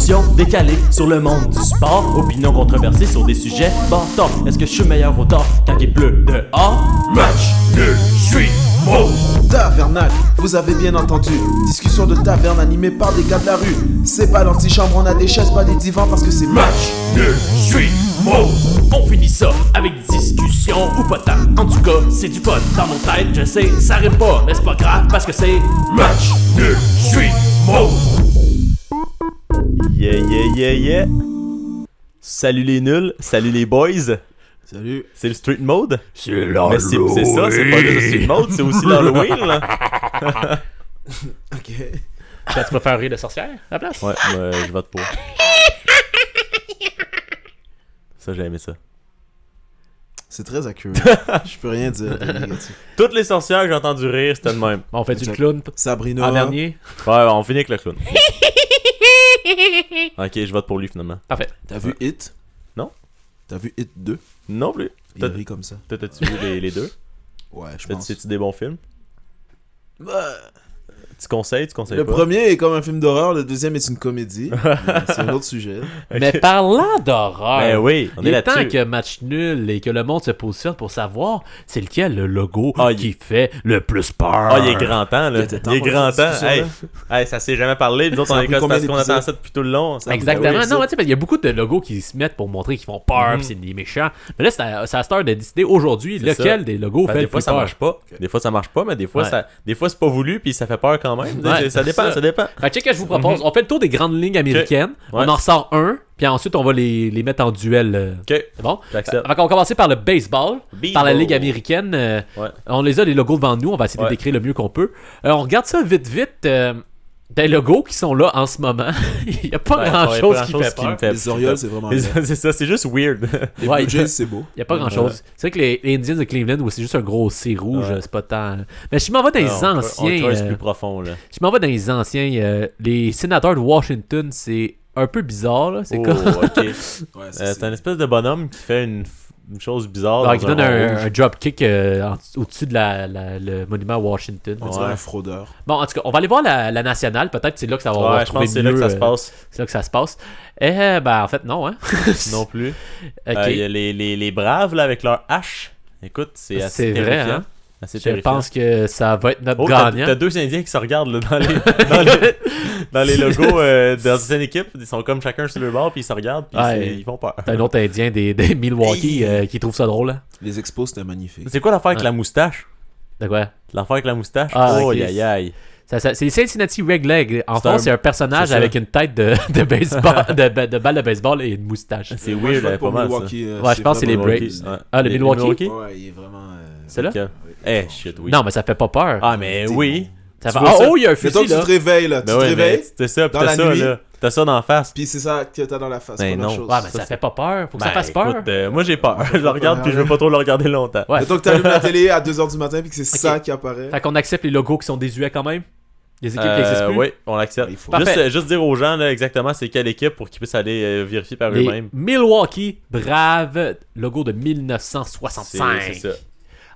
Discussion décalée sur le monde du sport. Opinions controversées sur des sujets bâtons. Est-ce que je suis meilleur au tort quand il pleut dehors? Match nul, suis mort. Tavernacle, vous avez bien entendu. Discussion de taverne animée par des gars de la rue. C'est pas l'antichambre, on a des chaises, pas des divans parce que c'est Match nul, suis mort. On finit ça avec discussion ou pas tant. En tout cas, c'est du pot dans mon tête, je sais, ça rime pas, mais c'est pas grave parce que c'est Match nul, suis mort. Yeah. Salut les nuls, salut les boys. Salut. C'est le street mode. C'est Mais l'Halloween. c'est ça, c'est pas juste le street mode, c'est aussi l'Halloween là. Ok. Tu préfères rire de sorcière à la place? Ouais, je vote pour. Ça, j'ai aimé ça. C'est très accurate. Je peux rien dire de négatif. Toutes les sorcières que j'ai entendu rire, c'était le même. On fait du clown Sabrina. en dernier? Ouais, on finit avec le clown. Ok, je vote pour lui finalement. Parfait. T'as vu Hit? Non. T'as vu Hit 2? Non plus. Il rit comme ça. T'as-tu vu les deux? Ouais, je pense. C'est-tu des bons films? Bah, Tu conseilles le pas? premier est comme un film d'horreur, le deuxième est une comédie. C'est un autre sujet. Mais parlant d'horreur, Ben oui, on il est est temps là-dessus. que match nul et que le monde se positionne pour savoir c'est lequel le logo Ah, qui fait le plus peur. Ah, il est grand temps, là. Il était temps Il est pour grand cette temps. Hey, discussion-là. hey, ça s'est jamais parlé. Nous autres, Ça on a est pris comme combien parce qu'on d'épisodes? attend ça depuis tout le long. Ça a pris Exactement. combien Non, tu sais, parce qu'il y a beaucoup de logos qui se mettent pour montrer qu'ils font peur, pis c'est des méchants. Mais là, c'est à cette heure de décider aujourd'hui C'est lequel ça. des logos Ben, fait des le fois plus ça peur. marche pas. Des fois ça marche pas, mais des fois Ouais. c'est pas voulu puis ça fait peur quand même. Ouais, Ça dépend, c'est ça dépend. Fait que check que je vous propose. On fait le tour des grandes lignes américaines. Ouais. On en ressort un, puis ensuite on va les mettre en duel. Ok, C'est bon? j'accepte. Fait qu'on va commencer par le baseball, par la Ligue américaine. Ouais. On les a les logos devant nous, on va essayer de Ouais. les décrire le mieux qu'on peut. On regarde ça vite. Des logos qui sont là en ce moment. Il n'y a pas Ouais, grand pas chose grand qui chose fait qui me peur. fait- Les Orioles, c'est vraiment Les- bien. C'est ça, c'est juste weird. Les Ouais. Blue Jays, c'est beau. Il n'y a pas grand chose. C'est vrai que les Indians de Cleveland, où c'est juste un gros C rouge, Ouais. c'est pas tant. Mais je m'en vais dans les On anciens. creuse plus profond là. Je m'en vais dans les anciens. Les sénateurs de Washington, c'est un peu bizarre. Là. C'est Oh, comme. ok. Ouais, C'est un espèce de bonhomme qui fait une chose bizarre. Alors, dans qui donne rond rouge. un dropkick au-dessus de le monument Washington. On dirait un fraudeur. Bon, en tout cas, on va aller voir la nationale. Peut-être que c'est là que ça va Ouais, je pense que c'est là que ça se passe. C'est là que ça se passe. Ben, en fait, non, hein. Non plus. Ok. Il y a les braves là avec leur hache. Écoute, c'est assez C'est vrai, terrifiant. hein. Assez Je terrifiant. pense que ça va être notre Oh, t'as gagnant. deux Indiens qui se regardent là, dans les logos d'anciennes équipes. Ils sont comme chacun sur le bord, puis ils se regardent, puis Ouais. ils font peur. T'as un autre Indien des Milwaukee qui trouve ça drôle. Hein. Les expos, c'était magnifique. C'est quoi l'affaire avec Ouais. la moustache? De quoi? L'affaire avec la moustache? Ah, Oh, ok. aïe. C'est les Cincinnati Red Leg. En C'est fond, un- c'est un personnage c'est ça. avec une tête de baseball, de balle de baseball et une moustache. C'est Moi, je weird, vote pour pas mal ça. Milwaukee, Ouais, je pense que c'est les vraiment- Braves. Ouais. Ah, les Milwaukee? Ouais, il est vraiment. C'est là? Ok. Eh, shit, oui. Non, mais ça fait pas peur. Ah, mais T'es oui. Ça tu fait... vois ça? Oh, il y a un Mettons fusil que tu là. te réveilles, là. Tu Ben te ouais, mais réveilles, t'as ça, dans t'as la ça, nuit. là. T'as ça d'en face. puis c'est ça que t'as dans la face. Ben première non. chose. Ouais, mais ça fait pas peur. Faut que ça Ben, fasse peur. écoute, moi j'ai peur. Je le regarde, puis je veux pas trop le regarder longtemps. Ouais. Mettons que t'allumes la télé à 2h du matin, puis que c'est ça qui apparaît. Fait qu'on accepte les logos qui sont désuets quand même. Les équipes qui n'existent plus. Oui, on l'accepte. Il faut. Parfait. Juste dire aux gens là, exactement c'est quelle équipe pour qu'ils puissent aller vérifier par Les eux-mêmes. Milwaukee Braves, logo de 1965. C'est ça.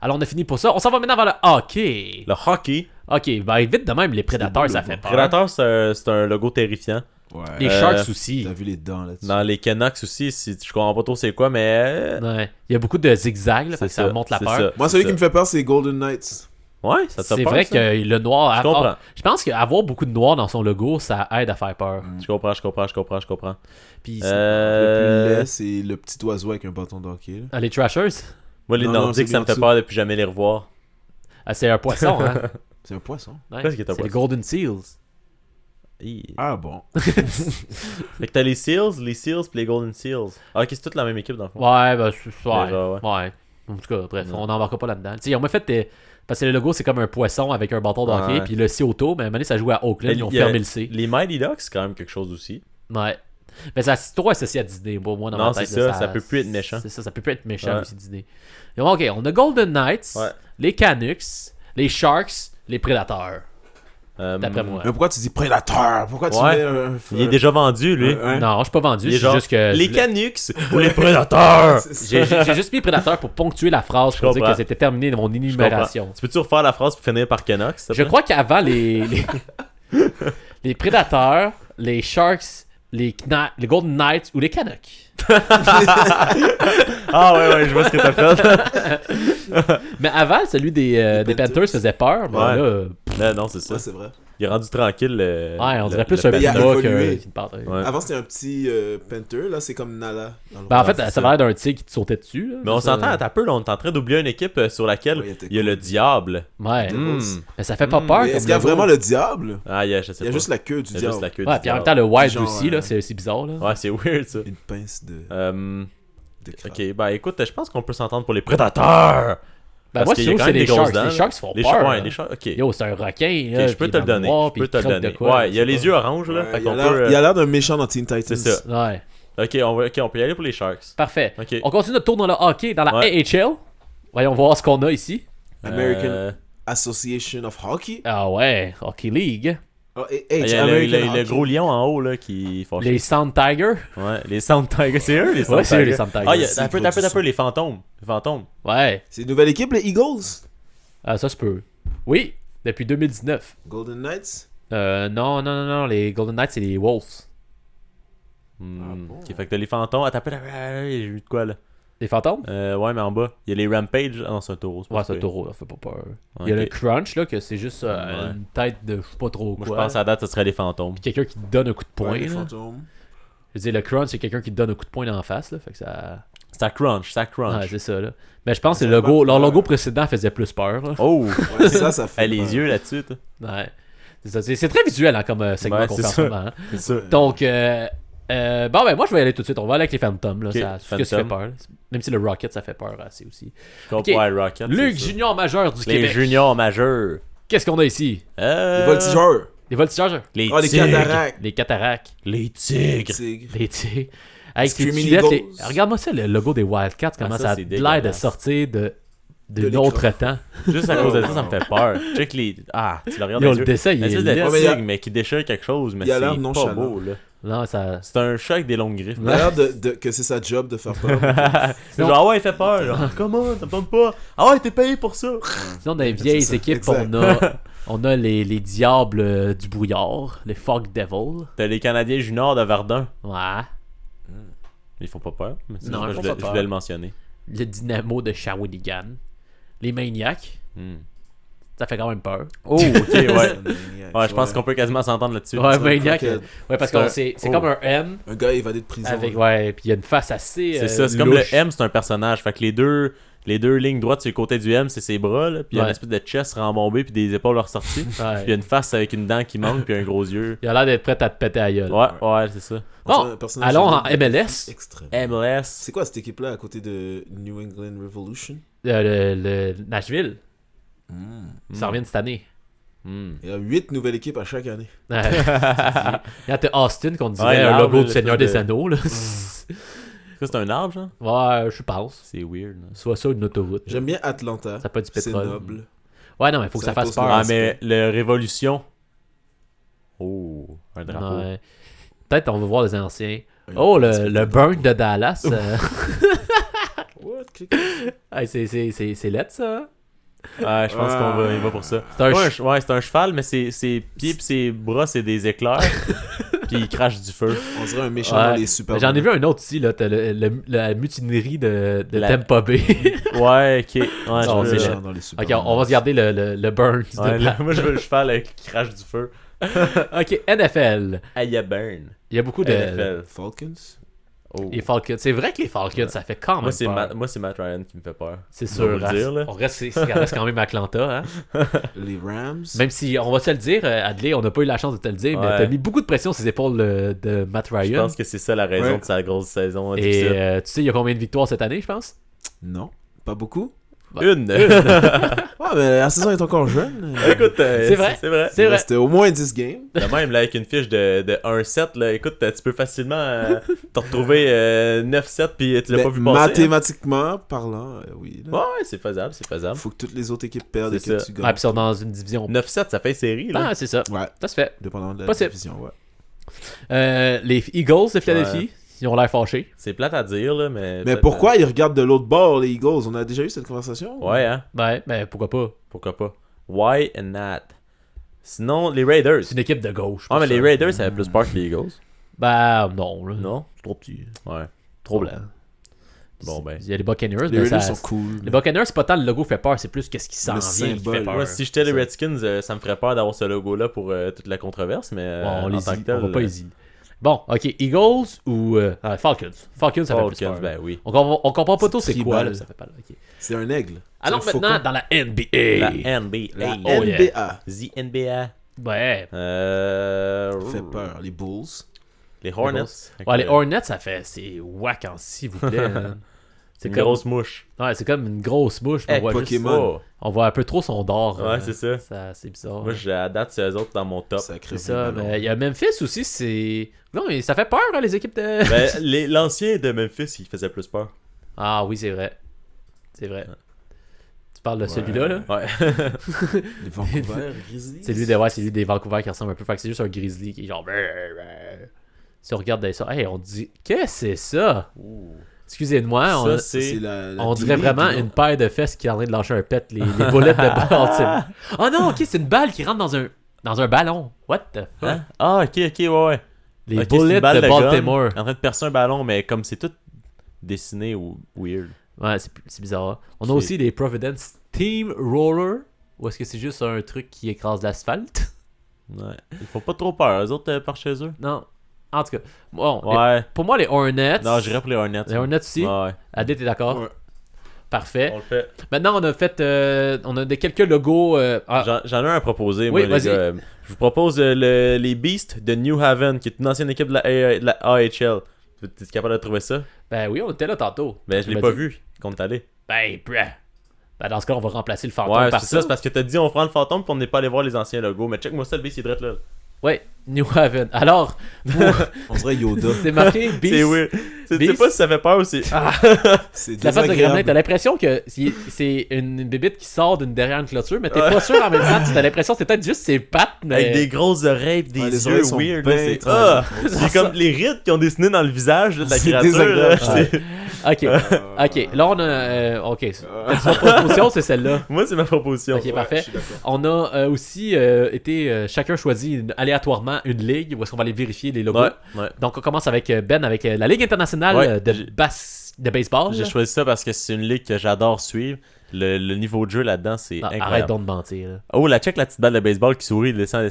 Alors on a fini pour ça. On s'en va maintenant vers le hockey. Le hockey. Ok, ben vite de même, les prédateurs, beau, ça le fait logo. peur. Predator, c'est un logo terrifiant. Ouais. Les Sharks aussi. T'as vu les dents là-dessus. Dans les Canucks aussi, je comprends pas trop c'est quoi, mais. Ouais. Il y a beaucoup de zigzags, là, fait que ça monte la c'est peur. ça, Moi, c'est celui qui ça. me fait peur, c'est Golden Knights. Ouais, ça te fait C'est peur, vrai ça? que le noir. Je comprends. Je pense qu'avoir beaucoup de noir dans son logo, ça aide à faire peur. Je comprends. Puis Le plus laid, c'est le petit oiseau avec un bâton de hockey. là. les Trashers, Moi, les Non, non, Nordiques, c'est ça me bien fait en peur depuis jamais les revoir. c'est un poisson, hein. C'est un poisson. Ouais. Qu'est-ce qui est un C'est les poisson? Golden Seals. Ah bon. Fait que t'as les Seals pis les Golden Seals. Ah, ok, c'est toute la même équipe dans le fond. Ouais, ben, Déjà, ouais. En tout cas, bref, on n'embarquera pas là-dedans. Tu sais, on m'a fait. Parce que le logo, c'est comme un poisson avec un bâton de hockey, Ouais. puis le C auto, mais à un moment donné, ça jouait à Oakland, ils ont Il y a- fermé le C. Les Mighty Ducks, c'est quand même quelque chose aussi. Ouais. Mais ça, c'est trop associé à Disney, moi, dans Non, ma tête. c'est là, ça peut plus être méchant. C'est ça peut plus être méchant Ouais. aussi, Disney. Donc, ok, on a Golden Knights, Ouais. les Canucks, les Sharks, les Prédateurs. D'après moi. Mais pourquoi tu dis prédateur? Pourquoi tu Ouais. mets un. Il est déjà vendu, lui. Non, je suis pas vendu, Il est c'est genre, juste que. les je voulais- Canucks ou les Prédateurs. J'ai juste mis Prédateur pour ponctuer la phrase pour dire comprends. que c'était terminé de mon Je énumération. comprends. Tu peux-tu refaire la phrase pour finir par Canucks? s'il te Je plaît? crois qu'avant les Prédateurs, les Sharks les Golden Knights ou les Canucks. Ah ouais, je vois ce que t'as fait. Mais avant, celui des Panthers faisait peur. Mais Ouais. là, Non, non, c'est ça. Ouais, c'est vrai. Il est rendu tranquille. ouais, on dirait plus un Mais il a Puma évolué. qu'une panthère. Ouais. Avant, c'était un petit Panther, là, c'est comme Nala. dans le Ben, en roi. fait, ça va l'air d'un tigre qui te sautait dessus. Là, Mais on c'est ça. s'entend, t'as peu, là, on est en train d'oublier une équipe sur laquelle Ouais, il était il y a cool. le diable. Ouais. Hmm. Mais ça fait pas peur. Mais comme est-ce qu'il y a logo. vraiment le diable? Ah, yeah, je sais Il y a pas. juste la queue du Il y a diable. juste la queue Ouais, du puis en même diable. temps, le white Genre, aussi, là, c'est bizarre. Là. Ouais, c'est weird, ça. Une pince de crabe. Ok, bah écoute, je pense qu'on peut s'entendre pour les prédateurs. Ben, Parce moi, qu'il c'est y a sûr que quand c'est même les des grosses Sharks. dents, Les là. Sharks font Les peur. Sharks, là. ouais, les Sharks, ok. Yo, c'est un requin. Ok, Là, je peux puis te le il est donner. noir, Je puis peux il te le croque de donner. quoi, Ouais, il y a je sais les pas. yeux orange, là. Ouais, Fait il, qu'on a l'air, peut. il a l'air d'un méchant dans Teen Titans. C'est ça. Ouais. Ok, on peut y aller pour les Sharks. Parfait. Ok. On continue notre tour dans le hockey, dans la Ouais. AHL. Voyons voir ce qu'on a ici. American Association of Hockey. Ah ouais, Hockey League. Oh, Il y a le gros lion en haut là qui font Les Sound Tigers. Ouais, les Sound Tigers, c'est eux les Sound Ouais, c'est eux, Tigers. les Sound Tigers. Ah, il y a C'est un peu, gros du son. les fantômes. Les fantômes. Ouais. C'est une nouvelle équipe, les Eagles. Ah, ça se peut. Oui, depuis 2019. Golden Knights. Non, les Golden Knights, c'est les Wolves. bon? Ok, fait que t'as les fantômes. Attends, j'ai vu de quoi là? Les fantômes? Ouais, mais en bas. Il y a les Rampage. Ah non, c'est un taureau. Ouais, c'est un pas taureau, ça fait pas peur. Ok. Il y a le Crunch, là, que c'est juste Ouais. une tête de je sais pas trop Moi, quoi. je pense à la date, ce serait les fantômes. Puis quelqu'un qui te donne un coup de poing. Ouais, les là. fantômes. Je veux dire, le Crunch, c'est quelqu'un qui te donne un coup de poing dans la face, là. Fait que ça. Ça crunch. Ouais, c'est ça, là. Mais je pense que Ça le fait logo, pas leur peur. logo précédent faisait plus peur, là. Oh! Ouais, ça fait. Les peur. yeux là-dessus, toi. Ouais. C'est ça. C'est très visuel, hein, comme segment Ouais, qu'on c'est fait en ça. ce moment. Hein. C'est ça. Donc, bon, ben, moi, je vais y aller tout de suite. On va aller avec les Phantoms, là. Ok, Ça, c'est ce qui fait Phantom. peur. Là. Même si le Rocket, ça fait peur assez aussi. Contre Ok. Rocket. Luc, c'est ça. junior majeur du Les Québec. juniors majeurs. Qu'est-ce qu'on a ici? Les voltigeurs. Les voltigeurs. Les Ah, les tigres. cataractes. Les cataractes. Les tigres. Tigres. Les tigres. Avec ces Screaming tuilettes, Eagles. regarde-moi ça, le logo des Wildcats, comment ça, ça a c'est l'air de dégueulasse. sortir de l'écran. l'autre temps. Juste à cause de ça, ça me fait peur. Check les. Ah, tu le regardes Yo, dans le les yeux. dessin, il Une est espèce de laid. Ouais, mais il y a- tigre, mais qui déchire quelque chose, mais il a c'est l'air pas nonchalant. beau, là. Non, ça... C'est un chat avec des longues griffes. Il a l'air que c'est sa job de faire peur. C'est genre, ah ouais, il fait peur, là. Comment? Ça me tente pas. Ah ouais, t'es payé pour ça. Sinon, dans les vieilles ça, équipes, exact. on a les diables du brouillard, les Fog Devils. T'as les Canadiens juniors de Verdun. Ouais. Ils font pas peur, mais c'est Non, juste ils que font pas je peur. voulais le mentionner. Le Dynamo de Shawinigan. Les Maniacs. Hmm. Ça fait quand même peur. Oh, ok, ouais. Ouais, je pense qu'on peut quasiment s'entendre là-dessus. Ouais, un Maniac. croquet. Ouais, parce C'est un- que c'est oh. comme un M. Un gars évadé de prison. Avec, ouais, puis il y a une face assez. C'est ça, c'est comme louche. le M, c'est un personnage. Fait que les deux lignes droites sur le côté du M, c'est ses bras, là. Puis il y a une Ouais. espèce de chest rembombé, puis des épaules ressorties. Puis Ouais. il y a une face avec une dent qui manque, puis un gros yeux. Il a l'air d'être prêt à te péter à gueule. Ouais, c'est ça. Bon, allons en MLS. Extrême. MLS. C'est quoi cette équipe-là à côté de New England Revolution? Le Nashville. Ça revient de cette année. Hmm. Il y a 8 nouvelles équipes à chaque année. Ouais. Quand t'es Austin, qu'on dirait Ouais, un l'arbre, logo là, du Seigneur des de- Anneaux. Là. Ça, c'est un arbre, genre? Ouais, je pense. C'est weird, là. Soit ça, une autoroute. J'aime bien Atlanta. Ça peut être du C'est pétrole. noble. Ouais, non, mais faut que Ça ça fasse pose peur. le Ah, respect. mais le Révolution. Oh, un drapeau. Ouais. Peut-être on va voir les anciens. Un Oh, respect. le Burn de Dallas. What? Click. Hey, c'est lettre, ça. Hein? Ouais, je pense qu'on va, il va pour ça. C'est un Ouais, c'est un cheval, mais ses pieds pis ses bras, c'est des éclairs. Puis il crache du feu. On dirait un méchant Ouais. dans les super. J'en ai vu un autre aussi, là. T'as la mutinerie de La- Tampa Bay. Ouais, ok. Ouais, Non, je c'est veux- là. dans les super. Ok, on va se garder le Burn. Ouais, là, moi, je veux le cheval qui crache du feu. Ok, NFL. Aya Burn. Il y a beaucoup de. NFL. Falcons? Oh. Les Falcons. C'est vrai que les Falcons, ça fait quand même Moi, c'est peur. Matt Ryan qui me fait peur. C'est On va sûr. le dire, là. On reste, ça reste quand même Atlanta. Hein? Les Rams? Même si, on va te le dire, Adley, on n'a pas eu la chance de te le dire, mais Ouais. t'as mis beaucoup de pression sur les épaules de Matt Je Ryan. pense que c'est ça la raison Ouais. de sa grosse saison Et difficile. tu sais, il y a combien de victoires cette année, je pense? Non. Pas beaucoup? Une. Ouais, mais la saison est encore jeune. Écoute, C'est vrai. C'est vrai. C'est vrai. C'était au moins 10 games. De même, là, avec une fiche de 1-7, là, écoute, tu peux facilement te retrouver 9-7 puis tu l'as Mais pas vu passer. mathématiquement parlant, oui. Hein. Là. Ouais, c'est faisable, c'est faisable. Faut que toutes les autres équipes perdent et C'est que ça. tu Ah, gagnes. puis ils sont dans une division. 9-7, ça fait série, là. Ah, c'est ça. Ouais, Ça se fait. dépendamment de la Possible. division, ouais. Les Eagles de Philadelphie, ils ont l'air fâchés. C'est plate à dire, là, mais... Mais pourquoi ils regardent de l'autre bord, les Eagles? On a déjà eu cette conversation? Ouais, hein. Ouais, mais pourquoi pas? Pourquoi pas. Why and not? Sinon, les Raiders. C'est une équipe de gauche. Ouais, mais pour les ça. Raiders, ça avait plus peur que les Eagles. Ben, non. Là. Non? C'est trop petit. Ouais. Trop blanc. Bon, ben. Il y a les Buccaneers, Les mais ça... Raiders sont cool. Les Buccaneers, c'est pas tant le logo fait peur, c'est plus qu'est-ce qui s'en Le vient qui symbole. fait peur. Moi, si j'étais les Redskins, ça me ferait peur d'avoir ce logo-là pour toute la controverse, mais Bon, en tant que tel... on va pas hésiter. Bon, ok, Eagles ou Falcons. Falcons, ça fait plus peur. ben oui. On comprend pas tout c'est quoi, tribal. là, ça fait pas. Ok. C'est un aigle. Allons C'est un maintenant faucon. dans la NBA. La NBA. La Oh, yeah. NBA. The NBA. Ouais. Fait peur. Les Bulls. Les Hornets. Ouais, les Hornets, ça fait. C'est whack en s'il vous plaît. Hein. C'est une comme- grosse mouche. Ouais, c'est comme une grosse mouche. mais Hey, on, voit juste- Pokémon. on voit un peu trop son d'or. Ouais, c'est ça. C'est bizarre. Moi, j'ai à date, c'est eux autres dans mon top. Sacré c'est ça. ballon. Mais il y a Memphis aussi, c'est. Non, mais ça fait peur, hein, les équipes de. Ben, l'ancien de Memphis, il faisait plus peur. Ah oui, c'est vrai. C'est vrai. Tu parles de celui-là, là? Ouais. Les Vancouver Grizzlies. C'est lui des Vancouver qui ressemble un peu. Fait que c'est juste un grizzly qui est genre. Si on regarde ça, hey, on dit. Qu'est-ce que c'est ça? Excusez-moi, on, Ça, Ça, c'est... la on dirait D-League, vraiment non? une paire de fesses qui est en train de lâcher un pet, les boulettes de Baltimore. Oh non, ok, c'est une balle qui rentre dans un ballon. What the fuck? Hein? Ah, ok, ouais. Les Ok, c'est une boulettes balle de gun Baltimore. en train de percer un ballon, mais comme c'est tout dessiné ou weird. Ouais, c'est bizarre. On a Ok. aussi les Providence Steam Roller. Ou est-ce que c'est juste un truc qui écrase l'asphalte? Ouais. Ils font pas trop peur, eux autres, par chez eux. Non. En tout cas, bon, Ouais. pour moi, les Hornets. Non, j'irais pour les Hornets. Les Hornets aussi. Ouais. Adé, t'es d'accord? Ouais. Parfait. On le fait. Maintenant, on a fait. On a quelques logos. J'en ai un à proposer, Oui, moi, les vas-y. gars. Je vous propose les Beasts de New Haven, qui est une ancienne équipe de la AHL. T'es capable de trouver ça? Ben oui, on était là tantôt. Ben, je Tu l'ai m'as pas dit. vu quand on est allé. Ben, dans ce cas, on va remplacer le fantôme Ouais, par c'est ça. ça, c'est parce que t'as dit on prend le fantôme puis on n'est pas allé voir les anciens logos. Mais check-moi ça, le Beast, il est direct là. Ouais, New Haven. Alors, On dirait Yoda. c'est marqué Beast. C'est weird. Tu sais Beast. pas si ça fait peur ou c'est. C'est La face de désagréable. Gremlin, t'as l'impression que c'est une bébite qui sort derrière une clôture, mais t'es pas sûr en même temps. T'as l'impression que c'est peut-être juste ses pattes, mais. Avec des grosses oreilles pis des Ouais, les yeux oreilles sont weird. bien Là, c'est tragiques. c'est comme les rides qui ont dessiné dans le visage là, de la C'est créature. Là, désagréable. c'est- Ok, ok. Là, on a. Ok. Ta proposition, c'est celle-là. Moi, c'est ma proposition. Ok, parfait. je suis d'accord. On a aussi été. Chacun choisit aléatoirement une ligue où est-ce qu'on va aller vérifier les logos. Ouais. Donc, on commence avec Ben, avec la Ligue internationale Ouais, de baseball. J'ai choisi ça parce que c'est une ligue que j'adore suivre. Le niveau de jeu là-dedans, c'est Ah, incroyable. arrête donc de mentir. Là. Oh, check la petite balle de baseball qui sourit, descend.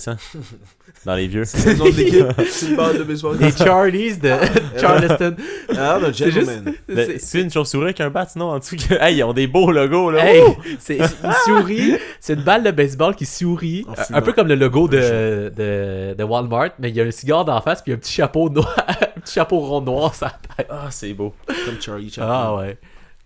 Dans les vieux. C'est le nom de l'équipe. C'est une balle de baseball. Les Charlies de Charleston. Ah, le C'est juste. gentleman. Ben, c'est une chauve-souris avec un bat, sinon en dessous que. Hey, ils ont des beaux logos là. Hey, Ouh! il sourit. C'est une balle de baseball qui sourit. En Un fumant. peu comme le logo de Walmart, mais il y a un cigare d'en face puis un petit chapeau noir, un petit chapeau rond noir sur la tête. Ah, c'est beau. Comme Charlie Chaplin. Ah ouais.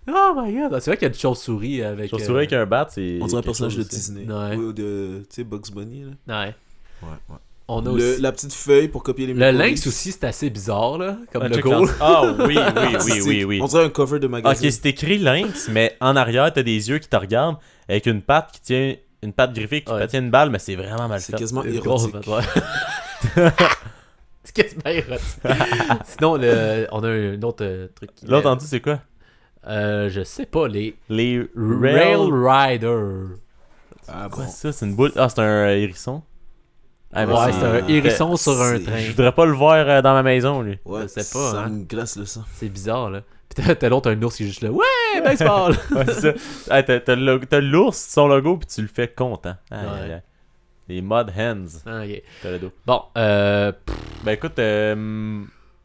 Oh my god. C'est vrai qu'il y a une chauve-souris avec. Chauve-souris avec un bat, c'est. On dirait un quelque personnage de chose aussi. Disney. Ouais. Ou de, tu sais, Bugs Bunny, là. Ouais. Ouais. On a aussi. La petite feuille pour copier les Le Maple lynx Leafs. aussi, c'est assez bizarre, là, comme Ah, check logo. dans- Ah oui. On dirait un cover de magazine. Ok, c'est écrit lynx, mais en arrière, t'as des yeux qui te regardent avec une patte qui tient. Une patte griffée qui Ouais. tient une balle, mais c'est vraiment mal C'est fait. quasiment C'est grosse, érotique. ouais. C'est quasiment érotique. Sinon, on a un autre truc. L'autre en dessous, c'est quoi? Je sais pas, les Les Rail Rider. Ah Quoi bon. ça? C'est une boule. Ah, c'est un hérisson? Ah, mais Ouais, c'est un hérisson sur un c'est- train. Je voudrais pas le voir dans ma maison, lui. Ouais, Je sais pas, ça hein. me glace le sang. C'est bizarre, là. Puis t'as l'autre, un ours qui est juste là. Ouais, baseball! Ouais, c'est ça. Hey, t'as l'ours, son logo, puis tu le fais content. Aïe, Ouais. aïe, aïe. Les Mud Hands. Ah, ok. T'as le dos. Bon, Ben écoute,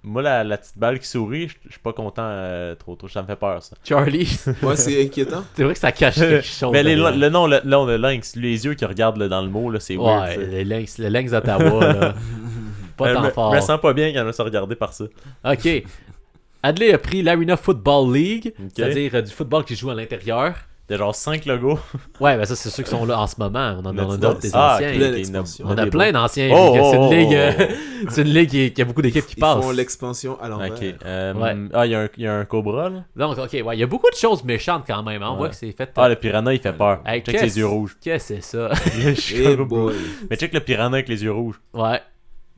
moi, la petite balle qui sourit, je suis pas content trop. Ça me fait peur, ça. Charlie, Ouais, c'est inquiétant. c'est vrai que ça cache quelque chose. Mais derrière. le nom, le lynx, les yeux qui regardent là, dans le mot, là, c'est weird. Ouais, ça. le lynx d'Ottawa, là. Pas tant fort. Je me sens pas bien quand je me suis regardé par ça. Ok. Adley a pris l'Arena Football League, Ok. c'est-à-dire du football qui joue à l'intérieur. T'as genre 5 logos. Ouais, ben ça, c'est ceux qui sont là en ce moment. On en a d'autres des Ah, anciens. ok, Plein ok, d'expansions. On a des plein beaux. d'anciens. Oh, c'est une oh, ligue, oh, c'est une ligue qui a beaucoup d'équipes qui Ils passent. font l'expansion à l'envers. Ok. Ouais. Ah, il y a un cobra, là. Donc, ok, ouais, il y a beaucoup de choses méchantes quand même. Hein. On Ouais. voit que c'est fait. Ah, le piranha, il fait peur. Hey, Check ses yeux rouges. Qu'est-ce que c'est ça? Je suis Eh comme- boy. Mais check le piranha avec les yeux rouges. Ouais.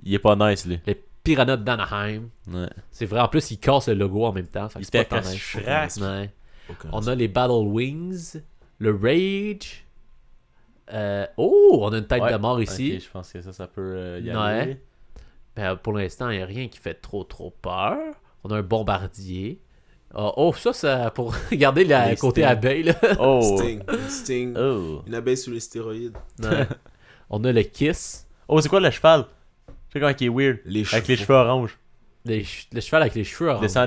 Il est pas nice, lui. Les Piranhas d'Anaheim. Ouais. C'est vrai, en plus, ils cassent le logo en même temps. Fait que Il c'est fait pas tant casse nice. schrack. Ouais. Aucun On sens. a les Battle Wings, le Rage. Oh, on a une tête Ouais. de mort ici. Ok, je pense que ça peut y Ouais. aller. Ben, pour l'instant, il n'y a rien qui fait trop peur. On a un bombardier. Oh, ça, pour regarder le Les côté Sting. abeille, là. Oh. Sting. Oh. Une abeille sous les stéroïdes. Ouais. On a le Kiss. Oh, c'est quoi le cheval? Je sais comment il est weird. Avec les cheveux oranges. Le cheval avec les cheveux orange. Descends.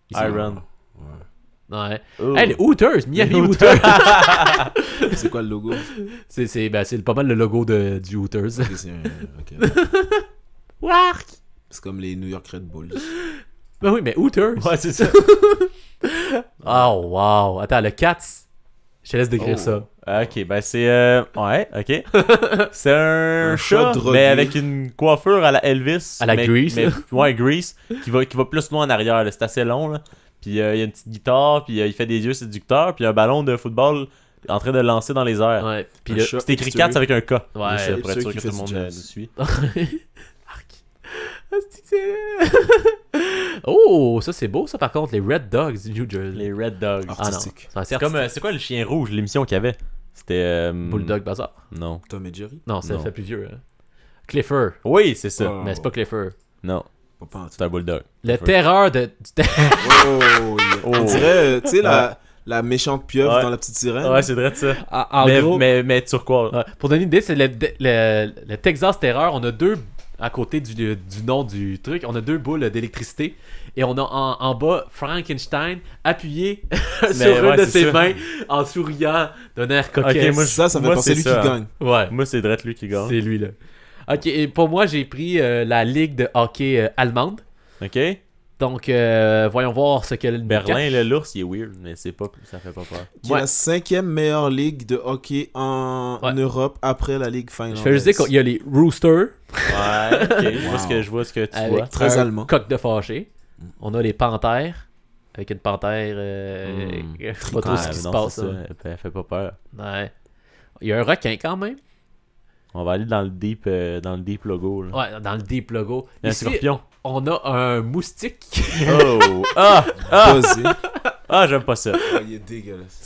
Ils sont- Iron. Ouais. Oh. Hey, les Hooters! Miami Les Hooters! C'est quoi le logo? c'est pas mal le logo du Hooters. Ok, ok. Wark! C'est comme les New York Red Bulls. Ben oui, mais Hooters! Ouais, c'est ça. Oh, wow! Attends, le Cats. Je te laisse décrire ça. Ok, ben c'est... Ouais, ok. C'est un chat chat, drogué. mais avec une coiffure à la Elvis. À la mais- Grease. mais- ouais, Grease, qui va plus loin en arrière. là. C'est assez long, là. Puis il y a une petite guitare, puis il fait des yeux séducteurs, puis il y a un ballon de football en train de le lancer dans les airs. Ouais. Puis Un le... chat C'est écrit hipster. 4 avec un K. Ouais, Juste, pour être hipster sûr qui que fait tout le monde du le jazz. suit. Arc. Asti que c'est- Oh, ça c'est beau ça par contre, les Red Dogs du New Jersey. Les Red Dogs. Ah non, Artistique. c'est Comme, c'est quoi le chien rouge, l'émission qu'il y avait? C'était... Bulldog Bazaar. Non. Tom et Jerry? Non, ça Non. fait plus vieux. Hein. Clifford. Oui, c'est ça. Oh. Mais c'est pas Clifford. Non, Pas en tout. c'est un bulldog. Le terreur de... Oh, yeah. On dirait, tu sais, la méchante pieuvre Ouais. dans la petite sirène. Ouais, c'est vrai de ça. En mais, gros, mais turquoise. ouais, pour donner une idée, c'est le Texas Terror. On a deux, à côté du nom du truc, on a deux boules d'électricité. Et on a en bas Frankenstein appuyé sur une ouais, de c'est ses ça. mains en souriant d'un air coquet. Ok, moi, Ça fait moi, penser c'est lui ça, qui hein. gagne. Ouais, Moi, c'est Drette lui qui gagne. c'est lui là. Ok, et pour moi, j'ai pris la ligue de hockey allemande. Ok? Donc, voyons voir ce que le Berlin, là, l'ours, il est weird, mais ça fait pas peur. Qui est Ouais. la 5e meilleure ligue de hockey en Ouais. Europe après la ligue finlandaise. Je fais juste dire qu'il y a les Roosters Ouais, ok. Je vois ce que tu vois. avec Très un allemand. coq de fâché. On a les panthères avec une panthère. Je sais pas trop Ouais, ce qui se non, passe. c'est ça. là. Elle fait pas peur. Ouais. Il y a un requin quand même. On va aller dans le deep logo. Là. Ouais, dans le deep logo. Il y a un Ici, scorpion. on a un moustique. Oh! Buzzé. J'aime pas ça. Oh, il est dégueulasse.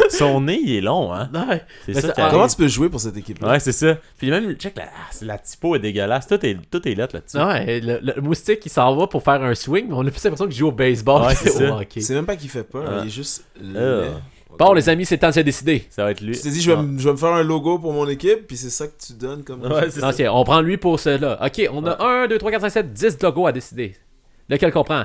Son nez, il est long, hein? Ouais. C'est Mais ça ça- qui Comment arrive. tu peux jouer pour cette équipe-là? Ouais, c'est ça. Puis même, check, la typo est dégueulasse. Tout est lettre là-dessus. Ouais, le moustique, il s'en va pour faire un swing, mais on a plus l'impression qu'il joue au baseball Ouais, que c'est au ça. hockey. C'est même pas qu'il fait peur, Ah. il est juste laid. Bon, les amis, c'est temps de se décider. Ça va être lui. Tu t'es dit, je vais me faire un logo pour mon équipe, puis c'est ça que tu donnes comme. Ouais, c'est Non, ça. tiens, on prend lui pour cela. Ok, on a 1, 2, 3, 4, 5, 7, 10 logos à décider. Lequel qu'on prend?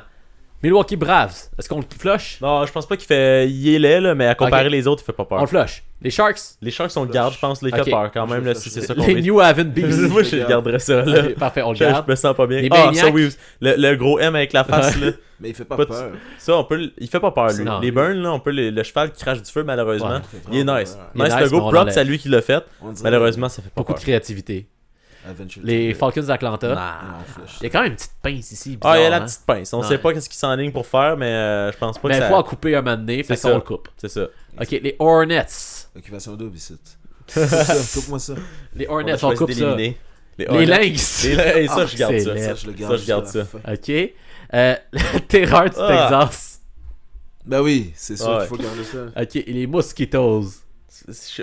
Milwaukee Braves. Est-ce qu'on le flush? Non, je pense pas qu'il fait. Il est laid, là, mais à comparer Ok. les autres, il fait pas On le peur. flush. Les Sharks? Les Sharks sont le garde, je pense. Les fait Ok. peur quand même, là, Je si flush. c'est ça qu'on Les veut. New Haven Bees. Moi, je le garderais ça, là. Ok, parfait, on le Je garde. me sens pas bien. Les Ah, Maniacs. ça, oui. Le gros M avec la face, là. Mais il fait pas Pas de- peur. Ça, il fait pas peur, lui. Non. Les burns, là, le cheval qui crache du feu, malheureusement. Ouais, fait Il est vraiment nice. peur. Il est Nice, nice, le mais on go, props l'enlève. à lui qui l'a fait. On dirait Malheureusement, ça fait pas Beaucoup de peur. créativité. Adventure Les Time. Falcons d'Atlanta. Nah. Non, flush. Il y a quand même une petite pince ici. Ah, il y a bizarre, la hein. petite pince. On Ouais. sait pas qu'est-ce qu'il s'enligne pour faire, mais je pense pas Mais que il ça... faut en couper un moment donné, fait C'est qu'on ça. le coupe. C'est ça. Ok, les Hornets. Occupation double ici. Coupe-moi ça. Les On a Hornets, on choisi coupe ça. d'éliminer. Les Hornets. Lynx. Et ça, Ah, je garde c'est ça. laid. Ça, je le garde. Ça, je garde jusqu'à la ça. fin. Ok. La terreur du Ah. Texas. Ben oui, c'est sûr Ouais. qu'il faut garder ça. Ok, et les Mosquitoes.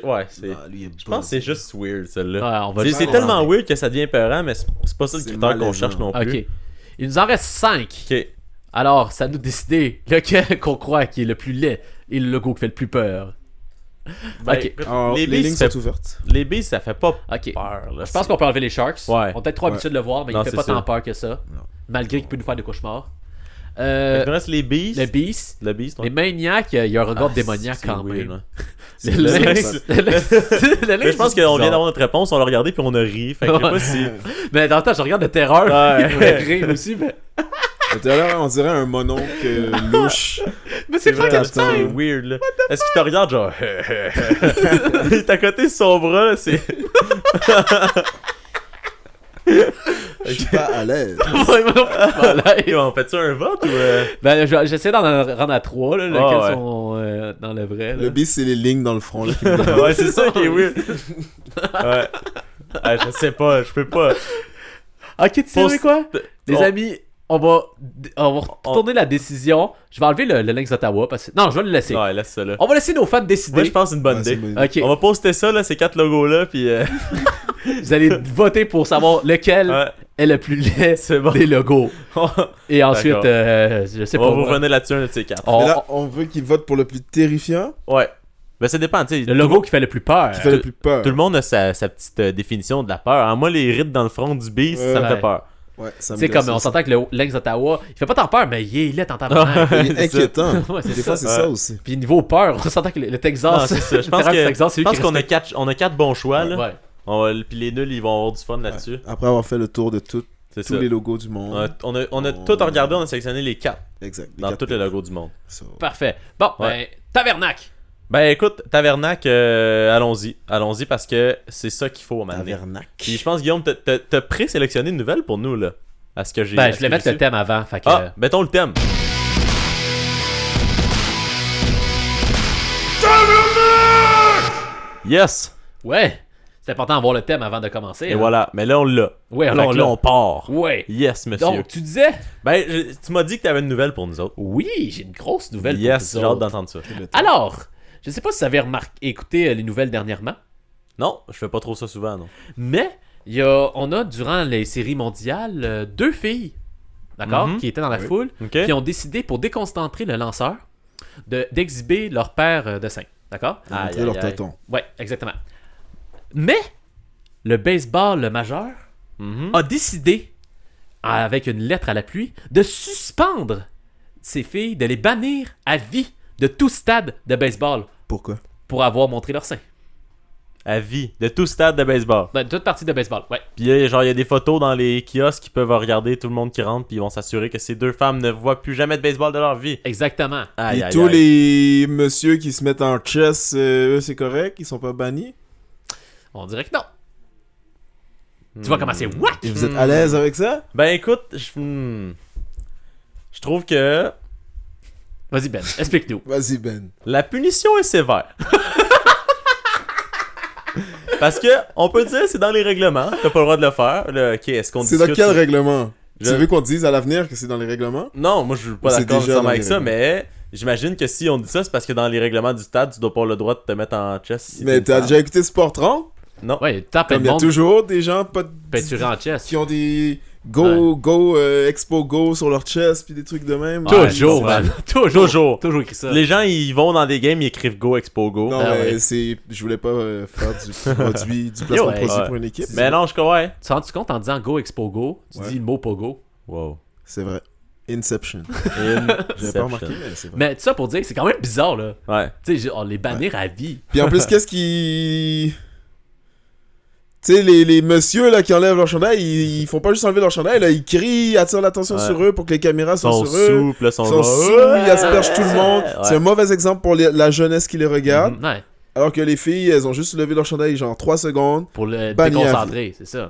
Ouais, c'est... Ah, lui, il est Je pense que c'est juste weird, celle-là. Ouais, on va C'est le juste- tellement weird que ça devient peurant, mais c'est pas ça le C'est critère qu'on malaisant. cherche non plus. Ok. Il nous en reste 5. Ok. Alors, ça nous décider lequel qu'on croit qui est le plus laid et le logo qui fait le plus peur. Ben, Ok. écoute, Alors, les les billes, lignes ça fait... sont ouvertes. les billes, ça fait pas Ok. peur. Là. Je pense qu'on peut enlever les Sharks. Ouais. On est peut-être trop Ouais. habitué de le voir, mais Non, il fait c'est pas ça. tant peur que ça. Non. Malgré qu'il peut nous faire des cauchemars. Il nous reste les billes. Le Beast. Le beast, Les Maniacs, il y a un regard Ah, démoniaque c'est quand weird, même. hein. Le C'est Lynx. bizarre. Le Lynx. Le Mais Lynx, je pense c'est qu'on vient bizarre. d'avoir notre réponse, on l'a regardé puis on a ri. Fait que je sais pas si. Mais dans le temps, je regarde de terreur. Ouais. Il pourrait rire aussi, mais. Tout à l'heure, on dirait un mononcle louche. Mais c'est vrai, c'est Frankenstein. weird là. Est-ce qu'il te regarde genre. Il est à côté de son bras là, c'est. Je suis pas à l'aise. Voilà. On fait ça un vote ou. Ben, j'essaie d'en rendre à 3, là, lesquels ouais. sont dans le vrai. Là. Le bis, c'est les lignes dans le front. Là, qui me donnent. Ouais, c'est ça qui est weird. Ouais. Je sais pas, je peux pas. Ok, tu sais Pose- mais quoi? Les on- amis, on va retourner la décision. Je vais enlever le Lynx d'Ottawa parce que... Non, je vais le laisser. Ouais, laisse ça là. On va laisser nos fans décider. Moi, je pense que c'est une bonne Ouais, c'est idée. une bonne Ok, On va poster ça, là, ces 4 logos-là, puis vous allez voter pour savoir lequel ouais, est le plus laid c'est bon. des logos. Et ensuite, D'accord. je sais On pas va vous moi. revenir là-dessus, un de ces 4. On- Mais là, on veut qu'ils votent pour le plus terrifiant, Ouais. Ben, ça dépend, tu sais. le logo qui fait le plus peur. qui fait le plus peur. Tout le monde a sa petite définition de la peur. Moi, les rides dans le front du beast, ça me Ouais. fait peur. Ouais, ça Tu me sais, comme gosse on aussi. s'entend que le Lynx d'Ottawa, il fait pas tant peur, mais il est laid en tabarnak. Il est inquiétant. Ouais, c'est Des ça. fois, c'est Ouais. ça aussi. Puis niveau peur, on s'entend que le Non, Texas, c'est ça. Je pense le Texas, c'est lui qui qu'on a respecte. 4 bons choix, là. Ouais. Puis les nuls, ils vont avoir du fun là-dessus. Après avoir fait le tour de tous C'est ça. les logos du monde. On a tout regardé, on a sélectionné les 4 Exact. dans tous les logos du monde. So, Parfait. Bon, Ouais. ben, Tavernac. Ben écoute, Tavernac, allons-y. Allons-y parce que c'est ça qu'il faut maintenant. Tavernac. Puis je pense, Guillaume, t'as présélectionné une nouvelle pour nous, là. À ce que j'ai. Ben, je voulais mettre le thème avant. Fait que, Ah, mettons le thème. Yes! ouais. C'est important d'avoir le thème avant de commencer. Et hein. voilà. Mais là, on l'a. Ouais, Fait alors que là, là, on part. Ouais. Yes, monsieur. Donc, tu disais. Ben, tu m'as dit que t'avais une nouvelle pour nous autres. Oui, j'ai une grosse nouvelle Yes, pour j'ai vous hâte autres. d'entendre ça. Alors, je sais pas si vous avez écouté les nouvelles dernièrement, Non, je fais pas trop ça souvent, non. mais on a, durant les séries mondiales, 2 filles, d'accord, Mhm. qui étaient dans la Oui. foule, Ok? qui ont décidé, pour déconcentrer le lanceur, d'exhiber leur paire de seins, d'accord? Ils ont montré leur tonton. Ouais, exactement. Mais, le baseball le majeur Mhm. a décidé, avec une lettre à l'appui, de suspendre ces filles, de les bannir à vie de tout stade de baseball Pourquoi? pour avoir montré leur sein. À vie, de tout stade de baseball. De toute partie de baseball, ouais. Puis genre, il y a des photos dans les kiosques qui peuvent regarder tout le monde qui rentre, puis ils vont s'assurer que ces 2 femmes ne voient plus jamais de baseball de leur vie. Exactement. Aïe, Et aïe, tous aïe. les messieurs qui se mettent en chess, eux, c'est correct? Ils sont pas bannis? On dirait que non. Tu vois comment c'est whack? Et vous êtes à l'aise avec ça? Ben écoute, je trouve que Vas-y Ben, explique-nous. Vas-y, Ben. la punition est sévère. Parce que, on peut dire, c'est dans les règlements, t'as pas le droit de le faire. Là, ok, est-ce qu'on C'est dans discute quel sur- règlement? Je- Tu veux qu'on te dise à l'avenir que c'est dans les règlements? Non, moi je suis pas C'est d'accord déjà nécessairement dans avec les ça, règlements. mais j'imagine que si on dit ça, c'est parce que dans les règlements du stade, tu dois pas avoir le droit de te mettre en chess. si t'es Mais une t'as femme. déjà écouté Sport 30? Non. Ouais, tant plein Comme il de y a monde toujours des gens pas de- peinturé en chess. qui ont des Expo Go sur leur chest puis des trucs de même. Toujours, Ouais, man. Toujours écrit ça. Les gens, ils vont dans des games, ils écrivent Go Expo Go. Non, Ah mais ouais. c'est. Je voulais pas faire du produit, du placement de ouais. produit Ouais. pour une équipe. Mais non, je crois, ouais. Tu te rends compte en disant Go Expo Go, tu Ouais. dis le mot Pogo. Wow. C'est vrai. Inception. J'avais pas remarqué, mais c'est vrai. Mais tout ça pour dire que c'est quand même bizarre, là. Ouais. Tu sais, on les bannir à vie. Puis en plus, qu'est-ce qui. Tu sais, les messieurs là, qui enlèvent leur chandail, ils font pas juste enlever leur chandail, là, ils crient, ils attirent l'attention Ouais. sur eux pour que les caméras Ils soient sont sur eux. souples, sont Ils sont genre, sous, ils aspergent tout le monde. Ouais. C'est un mauvais exemple pour la jeunesse qui les regarde. Ouais. Alors que les filles, elles ont juste levé leur chandail genre 3 secondes. Pour le Banni à déconcentrer, c'est ça. En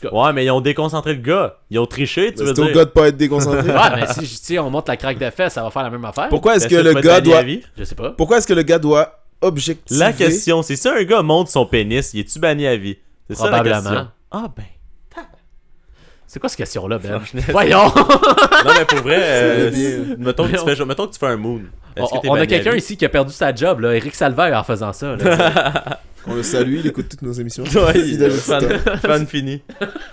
tout cas. Ouais, mais ils ont déconcentré le gars. Ils ont triché, tu veux C'est au dire. gars de pas être déconcentré. Ouais, mais si on monte la craque de fesses, ça va faire la même affaire. Pourquoi est-ce Est-ce que tu le vas être gars banni à doit. vie? Je sais pas. Pourquoi est-ce que le gars doit objectiver. La question, c'est si un gars monte son pénis, il est-tu banni à vie? C'est ça la question. Probablement. Ah ben. C'est quoi cette question-là, Ben? Franchement, Voyons! Non, mais pour vrai, allait bien. mettons que tu fais un moon. Est-ce que t'es On a banni à quelqu'un vie? ici qui a perdu sa job, là. Eric Salvaire en faisant ça. Là. On le salue, il écoute toutes nos émissions. Ouais, Fidèle fan, auditeur. fan fini.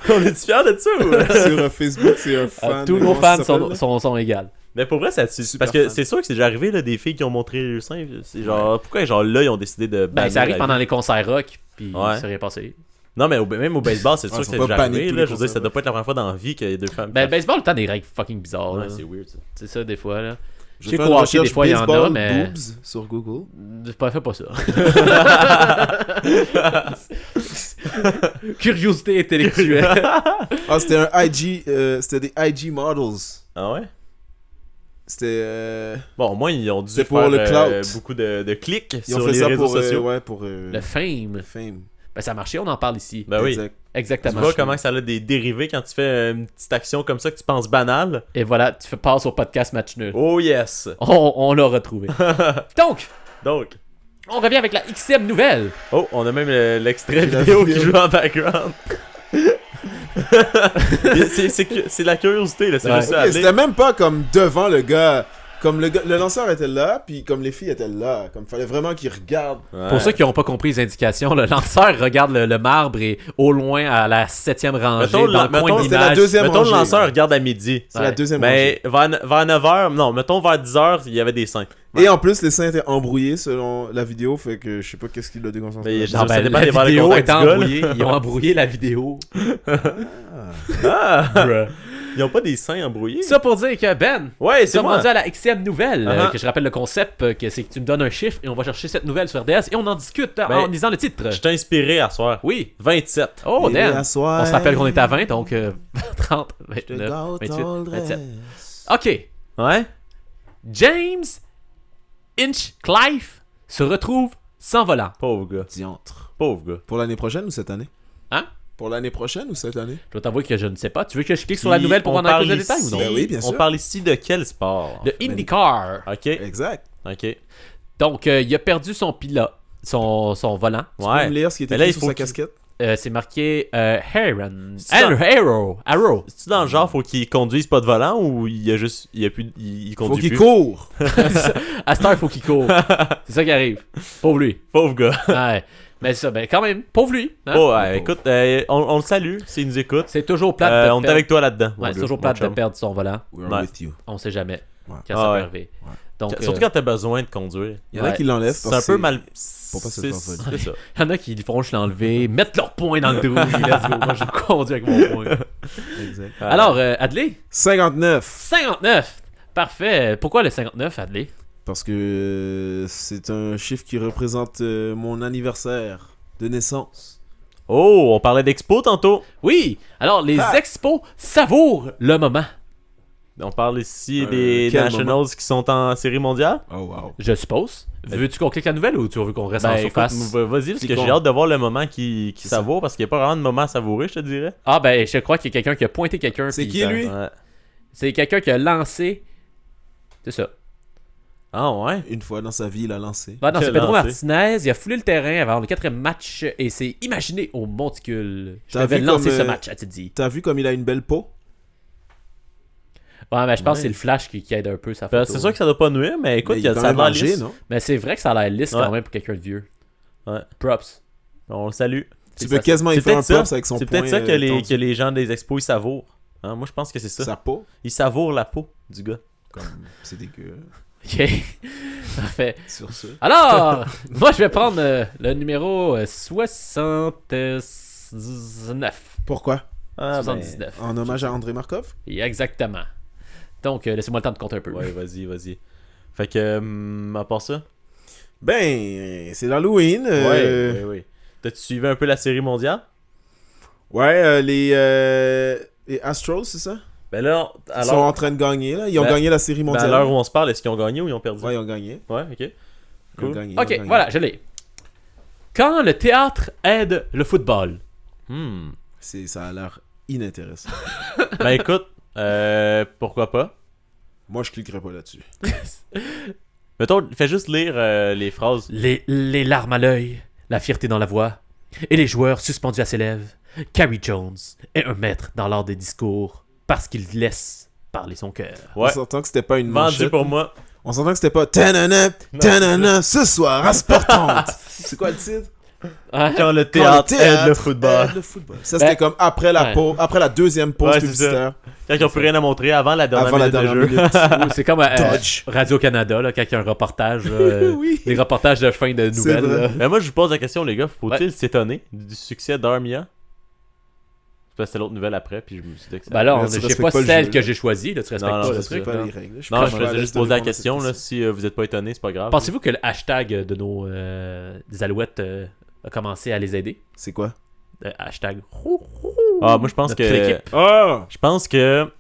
On est-tu fiers de ça ou? Sur Facebook, c'est un fan. Tous de- nos comment fans ça s'appelle, là? sont égales. Mais pour vrai, ça Super parce que fan. c'est sûr que c'est déjà arrivé là, des filles qui ont montré le sein. C'est genre, pourquoi genre là ils ont décidé de Ben, bannir ça arrive la pendant vie? les concerts rock, puis Ouais. c'est rien passé. Non, mais même au baseball, c'est Ouais, sûr ils que sont c'est pas déjà bannés arrivé. tous Là, les je veux dire, ça concerts. doit pas être la première fois dans la vie qu'il y a deux femmes. Ben, qui fassent- baseball, le temps des règles fucking bizarres. Ouais, là. c'est weird ça. C'est ça, des fois, là. Je sais fais qu'au une hockey, recherche des fois, il y en a, baseball mais- boobs sur Google. Fais pas ça. Curiosité intellectuelle. Ah, c'était un IG, c'était des IG models. Ah ouais? C'était, Bon, au moins, ils ont dû C'est faire pour le clout. beaucoup de clics ils ont sur fait les ça réseaux pour, sociaux. ouais, pour Le fame. fame. Ben, ça a marché, on en parle ici. Ben oui. Exact. Tu Exactement. vois comment ça a des dérivés quand tu fais une petite action comme ça que tu penses banale? Et voilà, tu fais passer au podcast Match Nul. Oh yes! On l'a retrouvé. Donc, Donc, on revient avec la XM nouvelle. oh, on a même l'extrait La vidéo qui vidéo. joue en background. C'est la curiosité, là. C'est Ouais. juste ça. Ok, c'était même pas comme devant le gars. Comme le lanceur était là, puis comme les filles étaient là. Comme fallait vraiment qu'ils regardent. Pour ceux qui n'ont pas compris les indications, le lanceur regarde le marbre et au loin à la 7e rangée, Mettons, dans le coin de c'était la l'image. deuxième Mettons, le rangée, lanceur là. regarde à midi. C'est la deuxième Mais vers 9h, non, mettons vers 10h, il y avait des seins. Et en plus, les seins étaient embrouillés selon la vidéo, fait que je sais pas qu'est-ce qui l'a déconcentré. Mais Non, ça dépend la des vers de vidéo contact est du gars, là. embrouillée. Ils ont embrouillé la vidéo. Ils ont pas des seins embrouillés? Ça pour dire que Ben, Ouais, nous c'est sommes moi. rendus à la Xème nouvelle, Uh-huh. que je rappelle le concept, que c'est que tu me donnes un chiffre et on va chercher cette nouvelle sur RDS et on en discute en Ben, lisant le titre. Je t'ai inspiré à soir. Oui. 27. Oh, Et damn. à soir, On se rappelle qu'on était à 20, donc 30, je te 29, gâte 28, all 27. dress. Ok. Ouais? James Hinchcliffe se retrouve sans volant. Pauvre gars. Diantre. Pauvre gars. Pour l'année prochaine ou cette année? Hein? Pour l'année prochaine ou cette année? Je dois t'avouer que je ne sais pas. Tu veux que je clique sur la Puis, nouvelle pour on en avoir plus de parle détails ou ici- non? Ben oui, bien On sûr. parle ici de quel sport? Le IndyCar. Ok. Exact. Ok. Donc, il a perdu son pilote, son volant. Tu peux Ouais. me lire ce qui était Mais là, écrit il sur faut sa qu'il- casquette? C'est marqué Heron. C'est dans- Arrow. C'est-tu dans le genre, faut qu'il conduise pas de volant ou il a juste. Il a plus. Il Faut conduit qu'il plus? court! À cette heure, il faut qu'il court. C'est ça qui arrive. Pauvre lui. Pauvre gars. Ouais. Mais ça, ben quand même, pauvre lui. hein. Oh, ouais, écoute, on le salue s'il nous écoute. C'est toujours plate de On est perdre. avec toi là-dedans. mon Ouais, c'est gars, toujours mon plate de chum. perdre son volant. We're Ouais. with you. On sait jamais Ouais. quand Ah ça ouais. peut arriver. Donc, Surtout quand t'as besoin de conduire. Il y en a Ouais. qui l'enlèvent C'est parce un peu que mal. Pour pas se C'est faire voler. c'est ça. il y en a qui font je l'enlever, mettent leur poing dans le trou, puis let's go. Moi, je conduis avec mon poing. Exact. Alors, Adley, 59. 59. Parfait. Pourquoi le 59, Adley? Parce que c'est un chiffre qui représente mon anniversaire de naissance. Oh, on parlait d'expo tantôt. Oui. Alors, les expos savourent le moment. On parle ici des quel Nationals qui sont en série mondiale. Oh wow. Je suppose. Veux-tu qu'on clique la nouvelle ou tu veux qu'on reste en Ben, surface? écoute, vas-y, parce C'est que con. j'ai hâte de voir le moment qui C'est ça. savoure, parce qu'il n'y a pas vraiment de moment à savourer, je te dirais. Ah ben, je crois qu'il y a quelqu'un qui a pointé quelqu'un. C'est puis qui, ça- lui? Ouais. C'est quelqu'un qui a lancé... C'est ça. Ah ouais? Une fois dans sa vie, il a lancé. Ah non, c'est Quel Pedro lancé. Martinez. Il a foulé le terrain avant le 4e match et s'est imaginé au monticule. Je T'as vais vu lancer comme, ce euh, match, a-t-il dit. T'as vu comme il a une belle peau? Ouais, mais je pense Ouais. que c'est le flash qui aide un peu sa Ben, photo. c'est sûr que ça doit pas nuire, mais écoute, Mais il y a quand ça a même l'air âgé, lisse. non? Mais c'est vrai que ça a l'air lisse Ouais. quand même pour quelqu'un de vieux. Ouais. Props. On le salue. Tu peux quasiment y C'est faire un peut-être ça. props avec son C'est poing peut-être ça que tendu. les gens des expos ils savourent. Hein, moi je pense que c'est ça. Sa peau? Ils savourent la peau du gars. Comme, c'est dégueu. Ok. Parfait. Sur ce. Alors, moi je vais prendre le numéro 79. Pourquoi? Ah, 79. En hommage à André Markov? Et exactement. Donc, laissez-moi le temps de compter un peu. Ouais, vas-y. Fait que, à part ça. Ben, c'est l'Halloween. Ouais. T'as-tu suivi un peu la série mondiale? Ouais, les Astros, c'est ça? Ben là, Ils sont en train de gagner, là. Ils ont gagné la série ben, à mondiale. l'heure où on se parle, est-ce qu'ils ont gagné ou ils ont perdu? Ouais, ils ont gagné. Ouais, ok. Ils ont Cool. gagné, ils ont Ok, gagné. voilà, je l'ai. Quand le théâtre aide le football. Ça a l'air inintéressant. Ben écoute, pourquoi pas? Moi, je cliquerai pas là-dessus. Mettons, fais juste lire les phrases. Les larmes à l'œil, la fierté dans la voix, et les joueurs suspendus à ses lèvres. Carrie Jones est un maître dans l'art des discours parce qu'il laisse parler son cœur. Ouais. On s'entend que c'était pas une Vendu manchette. pour moi. On s'entend que c'était pas tanana, tanana, ce soir à Sportante. C'est quoi le titre? Quand le théâtre aide le football. aide le football. Ça, c'était Ben, comme après la, ouais. après la deuxième pause Ouais, c'est publicitaire. Quand ils ont plus rien à montrer avant la dernière Avant la minute dernière de jeu. minute. Ou c'est comme Dodge. Radio-Canada, là, quand il y a un reportage, Oui. des reportages de fin de C'est nouvelles. vrai. là. Mais moi, je vous pose la question, les gars. Faut-il s'étonner du succès d'Armia? C'était l'autre nouvelle après, puis je me suis dit que ça... Ben là, Là, tu j'ai respectes pas pas le celle jeu, que là. j'ai choisie, là, tu respectes Non, pas non, le je truc. pas là. les règles. Je Non, prends je pas à faisais l'aise juste de poser la répondre à question, cette là, si vous êtes pas étonné, c'est pas grave. Pensez-vous que le hashtag de nos des Alouettes a commencé à les aider? C'est quoi? Hashtag. Ah, moi, je pense Notre que... équipe. Ah! Je pense que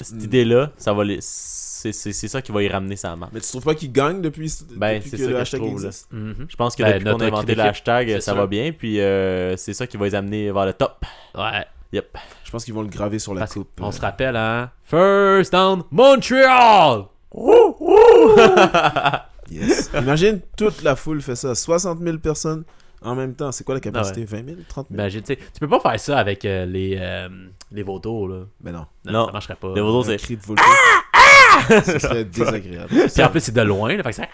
cette idée-là, ça va les... c'est ça qui va y ramener sa marque. Mais tu trouves pas qu'il gagne depuis, Ben, depuis c'est que ça le que je hashtag trouve, là. existe? Mhm. Je pense que Ben, depuis qu'on a notre inventé le équipe, hashtag, c'est ça sûr. va bien, puis c'est ça qui va les amener vers le top. Ouais. Yep. Je pense qu'ils vont le graver sur la Parce coupe. on se rappelle, hein? First down, Montreal! Yes. Imagine, toute la foule fait ça. 60 000 personnes En même temps, c'est quoi la capacité? 20 000? 30 000? Imagine, tu sais, tu peux pas faire ça avec les vautours, là. Mais non. Non. Ça marcherait pas. Les vautours, Un c'est. cri de vautour. Ça serait désagréable. Puis en plus, c'est de loin, là, fait que ça...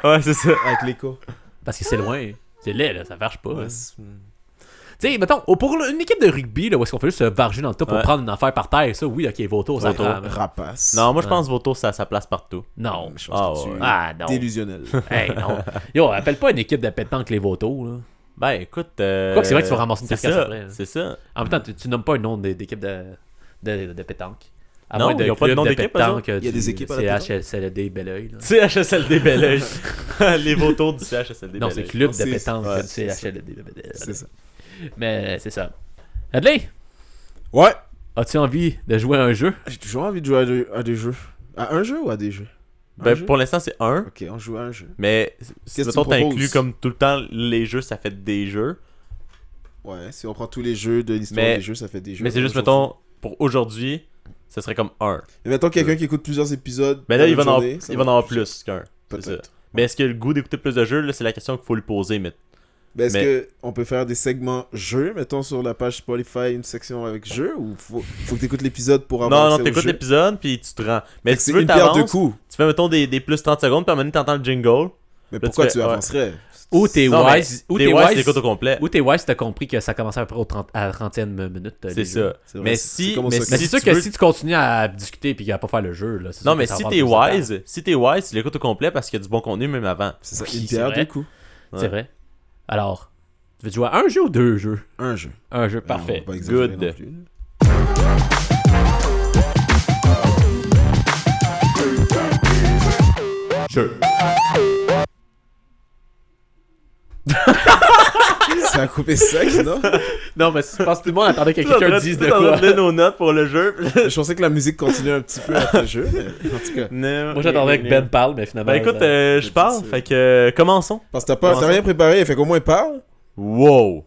Ouais, c'est ça. Avec l'écho. Parce que c'est loin. C'est laid, là, ça marche pas. Ouais, hein. c'est- Tu sais, mettons, pour une équipe de rugby, là, où est-ce qu'on fait juste se varger dans le tas pour Ouais. prendre une affaire par terre, ça, oui, ok, vautour, ça Vautour. prend. mais- Rapace. Non, moi je pense Vautour, ça a sa place partout. Non. Je pense Ah, que tu ouais. es Ah, non. délusionnel. Hey, non. Yo, appelle pas une équipe de pétanque les vautours, là. Ben écoute. Quoi que c'est vrai que tu vas ramasser une c'est carcasse ça, après, là. C'est ça. En même temps, tu nommes pas un nom d'équipe de pétanque. À Non, moins de ils ont pas de club nom de d'équipe, pétanque. Il y a des équipes à la pétanque. CHSLD Belleuil, là. CHSLD Belleuil. Les Vautours du CHSLD Non, c'est Belleuil. club de C'est- pétanque ouais, du c'est ça. CHSLD Belleuil. C'est ça. Mais c'est ça. Adley, Ouais. as-tu envie de jouer à un jeu? J'ai toujours envie de jouer à des jeux. À un jeu ou à des jeux? Un Ben jeu? pour l'instant c'est un. Ok, on joue à un jeu. Mais si Qu'est-ce que mettons tu me proposes? t'inclus comme tout le temps les jeux, ça fait des jeux. Ouais, si on prend tous les jeux de l'histoire Mais- des jeux, ça fait des jeux. Mais c'est juste, Aujourd'hui. mettons, pour aujourd'hui, ça serait comme un. Et mettons quelqu'un qui écoute plusieurs épisodes. Mais là, dans il va une en journée, ça il va va en avoir plus. plus qu'un. C'est ça. Peut-être. Mais est-ce qu'il a le goût d'écouter plus de jeux? Là, c'est la question qu'il faut lui poser. Mais Ben, est-ce Mais- que on peut faire des segments jeux, mettons sur la page Spotify, une section avec jeux, ou faut que t'écoutes l'épisode pour avoir non, non, accès au t'écoutes jeu? l'épisode, puis tu te rends. Mais Fait que si c'est tu veux, une pierre deux t'avances, coups. tu fais, mettons, des plus 30 secondes, puis à un moment donné, t'entends le jingle. Mais Là, pourquoi tu tu fais- ouais. avancerais? Ou t'es Non, mais wise. Ou t'es t'es wise, wise. t'écoutes au complet. Ou t'es wise, t'as compris que ça commençait à peu près à la 30e minute. C'est les jeux. ça. C'est vrai, Mais c'est si. comme au Mais soccer. Mais si c'est sûr tu que veux- si tu continues à discuter puis à pas faire le jeu, là, c'est Non, sûr mais que ça si va t'es avoir plus de temps. wise, tu l'écoutes au complet parce qu'il y a du bon contenu même avant. C'est ça, Oui, une c'est pierre vrai. deux coups. C'est vrai. Alors, tu veux jouer à un jeu ou deux jeux? Un jeu. Un jeu, On parfait. va pas exagérer Good. non plus, là. Ça a coupé sec, non? Non, mais je pense que tout le monde attendait que quelqu'un dise de quoi. donner nos notes pour le jeu. Je pensais que la musique continuait un petit peu après le jeu, mais en tout cas. Moi, j'attendais que Ben parle, mais finalement. Ben écoute, ça- je parle, c'est- fait que commençons. Parce que t'as rien préparé, fait qu'au moins parle. Wow!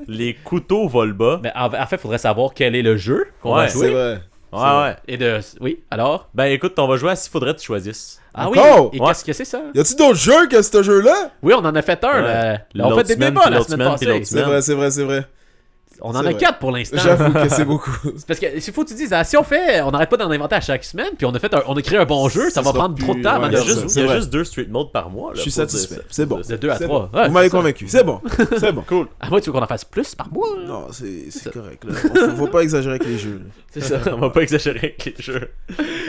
Les couteaux volent bas. Mais en fait, il faudrait savoir quel est le jeu qu'on va Ouais, C'est jouer. vrai. Ouais, ouais. Et de. Oui, alors? Ben écoute, on va jouer à s'il faudrait que tu choisisses. Ah oui! Encore? Et Ouais. qu'est-ce que c'est ça? Y a-tu d'autres jeux que ce jeu-là? Oui, on en a fait un. Ouais. Là. On L'autre fait des semaine, débats puis la l'autre semaine semaine, puis passée. l'autre C'est vrai, c'est vrai, c'est vrai. On en C'est a vrai. 4 pour l'instant. J'avoue que c'est beaucoup. C'est parce que il faut que tu dises, ah, si on fait, on n'arrête pas d'en inventer à chaque semaine, puis on a créé un bon jeu, ça va sera prendre plus- trop de temps avant ouais, de Il y a c'est jouer. ça. juste, c'est il y a vrai. juste 2 street modes par mois. Là, Je suis faut dire satisfait. ça. C'est bon. De 2 à C'est 3. bon. Ouais, Vous m'avez c'est ça. convaincu. C'est bon. C'est bon. Cool. Ah, moi, tu veux qu'on en fasse plus par mois? là? Non, c'est correct. Là. Faut pas exagérer avec les jeux. C'est ça. On va pas exagérer avec les jeux.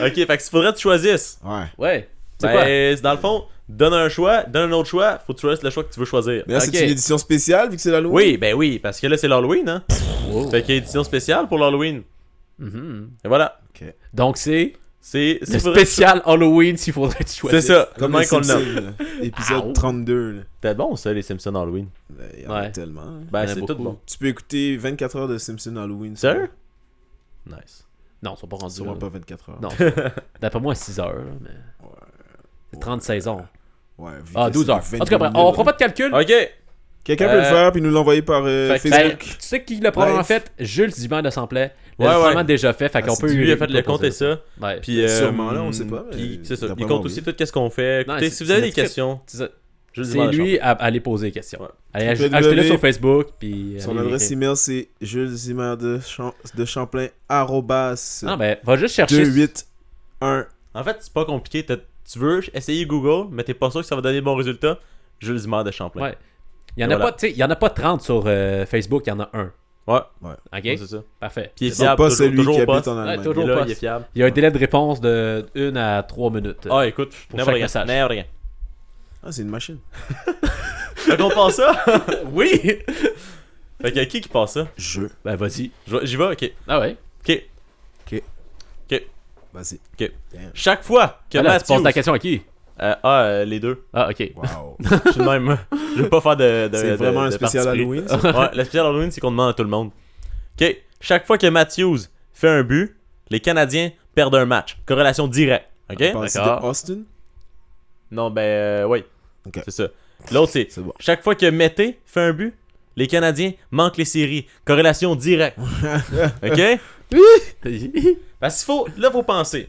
Ok, fait que s'il faudrait que tu choisisses. Là. Ouais. Ouais. C'est quoi? Ben, dans le fond, donne un choix, donne un autre choix, faut que tu choisisses le choix que tu veux choisir. Mais là, Ok. c'est une édition spéciale vu que c'est l'Halloween. Oui, ben oui, parce que là c'est l'Halloween, hein. Wow. Fait qu'il y a édition spéciale pour l'Halloween. Mhm. Et voilà. Donc, c'est C'est le spécial Halloween s'il faudrait que tu C'est choisisses. ça, Comme comme les qu'on le Simpsons, nomme. là. Épisode Ah, 32. Là. C'était bon ça, les Simpsons Halloween. Il y en a Ouais. tellement. hein. Ben Il y en a c'est tout beaucoup. bon. Tu peux écouter 24 heures de Simpsons Halloween. Sérieux? Nice. Non, ils sont pas rendus Sûrement là. pas 24 heures. Non. D'après moi, 6 heures. là, mais... C'est 30 saisons. Ouais, vu Ah, que 12 c'est heures. des En tout cas, 22 bref, on fera minutes. pas de calcul. Ok. Quelqu'un peut le faire puis nous l'envoyer par Fait que- Ben, Facebook. tu sais qui l'a probablement Live. fait? Jules Dubin de Samplet. Ouais, L'a ouais. probablement déjà fait. Fait qu'on c'est peut. Lui il a fait le proposer compte et ça. Ouais. Puis Sûrement, là, on sait pas, mais Puis c'est ça. d'après Il moi, compte aussi oui. tout ce qu'on fait. Non, Écoutez, c'est- si vous avez c'est des l'étiquette. questions, C'est ça. je le dis C'est dans la lui à les poser des questions. Ouais. Allez, www. ajoutez-le sur Facebook. Puis Son allez adresse écrire. email c'est juleszimer de Champlain arrobas Non, ben, va juste chercher. 281. En fait, c'est pas compliqué. Tu veux essayer Google, mais t'es pas sûr que ça va donner bon résultat. Jules Zimmer de Champlain. Ouais. Il y en a Voilà. pas, tu sais, il y en a pas 30 sur Facebook, il y en a un. Ouais. OK? Ouais, c'est ça. Parfait. Puis il est Non, fiable. pas toujours, celui toujours qui au habite poste. en Allemagne. toujours Il est là, pas. il est fiable. Il y a un délai de réponse de 1 à 3 minutes. Ah, écoute, Pour n'importe chaque rien. message. N'importe rien. Ah, c'est une machine. Fait qu'on passe ça. Oui! Fait que qui passe ça? Ben, vas-y. J'y vais, ok. Ah ouais? Ok. Vas-y. Ok. Damn. Chaque fois que Ah là, tu Matthew. poses ta question à qui? Les deux. Ah, ok. Wow. Je suis le même. Je vais pas faire de. C'est vraiment un spécial parti pris. Halloween, ça? Ouais, le spécial Halloween, c'est qu'on demande à tout le monde. Ok. Chaque fois que Matthews fait un but, les Canadiens perdent un match. Corrélation directe. Ok? On parle ici D'accord. de Austin? Non, ben, oui. Ok. C'est ça. L'autre, c'est. C'est bon. Chaque fois que Mété fait un but, les Canadiens manquent les séries. Corrélation directe. Ok? Parce qu'il faut. Là, faut penser.